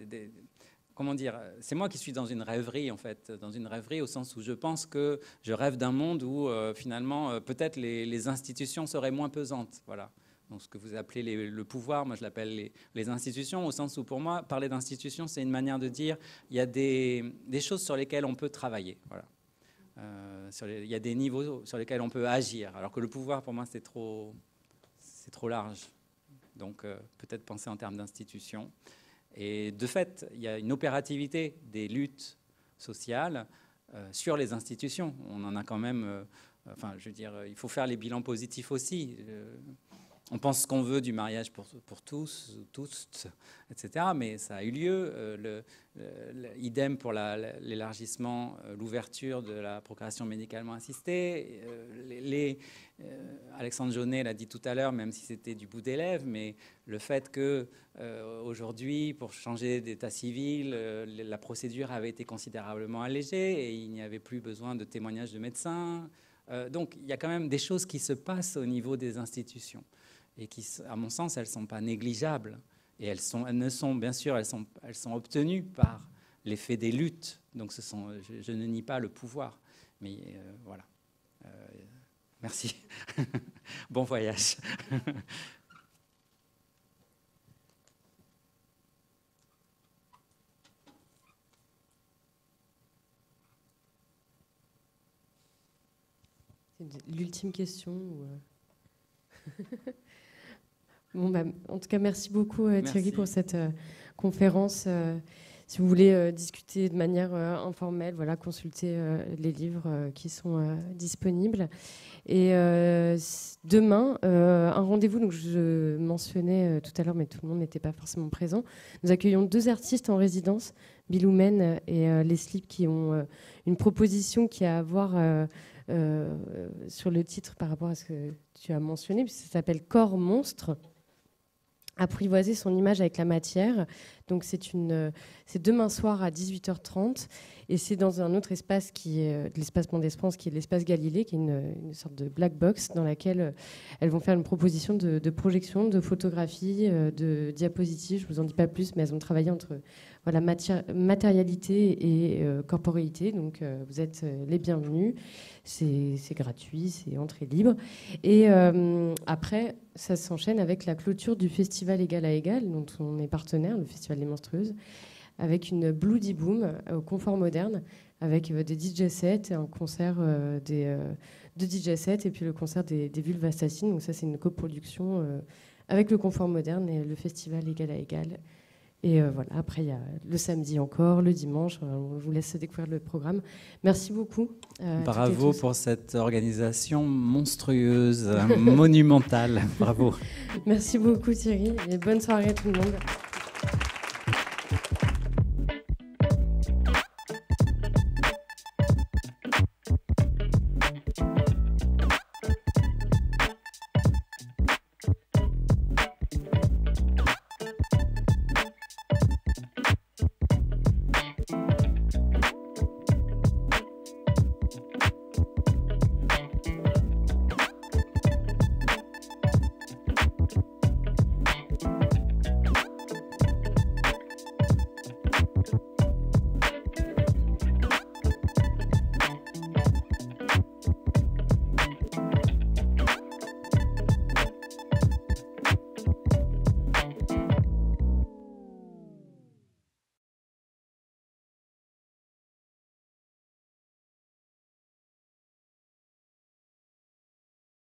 comment dire, c'est moi qui suis dans une rêverie, en fait, dans une rêverie au sens où je pense que je rêve d'un monde où, finalement, peut-être les institutions seraient moins pesantes, voilà. Donc, ce que vous appelez le pouvoir, moi je l'appelle les institutions, au sens où pour moi, parler d'institutions, c'est une manière de dire il y a des choses sur lesquelles on peut travailler, voilà. Il y a des niveaux sur lesquels on peut agir, alors que le pouvoir, pour moi, c'est trop large. Donc, peut-être penser en termes d'institutions. Et de fait, il y a une opérativité des luttes sociales sur les institutions. On en a quand même... je veux dire, il faut faire les bilans positifs aussi. On pense ce qu'on veut du mariage pour tous, etc. Mais ça a eu lieu. Idem pour l'élargissement, l'ouverture de la procréation médicalement assistée. Alexandre Jaunet l'a dit tout à l'heure, même si c'était du bout des lèvres, mais le fait que aujourd'hui, pour changer d'état civil, la procédure avait été considérablement allégée et il n'y avait plus besoin de témoignages de médecins. Donc il y a quand même des choses qui se passent au niveau des institutions et qui, à mon sens, elles ne sont pas négligeables. Et elles sont obtenues par l'effet des luttes. Donc je ne nie pas le pouvoir. Mais voilà. Merci. Bon voyage. L'ultime question. Bon, en tout cas, merci beaucoup Thierry pour cette conférence. Si vous voulez discuter de manière informelle, voilà, consultez les livres qui sont disponibles. Et demain, un rendez-vous, donc je mentionnais tout à l'heure, mais tout le monde n'était pas forcément présent. Nous accueillons 2 artistes en résidence, Biloumen et Leslie, qui ont une proposition qui a à voir sur le titre par rapport à ce que tu as mentionné, puisque ça s'appelle Corps Monstre. apprivoiser son image avec la matière. Donc c'est demain soir à 18h30 et c'est dans un autre espace qui est l'espace Mont d'Espérance, qui est l'espace Galilée, qui est une sorte de black box dans laquelle elles vont faire une proposition de projection, de photographie, de diapositives. Je ne vous en dis pas plus, mais elles ont travaillé entre matérialité et corporéité. Donc vous êtes les bienvenus. C'est gratuit, c'est entrée libre. Et après, ça s'enchaîne avec la clôture du festival Égal à Égal, dont on est partenaire, le Festival des Menstrueuses, avec une Bloody Boom au Confort Moderne, avec des DJ sets, un concert de DJ sets, et puis le concert des Vulves Assassines. Donc ça, c'est une coproduction avec le Confort Moderne et le Festival Égal à Égal. Et voilà, après, il y a le samedi encore, le dimanche. On vous laisse découvrir le programme. Merci beaucoup. Bravo pour cette organisation monstrueuse, monumentale. Bravo. Merci beaucoup Thierry et bonne soirée à tout le monde.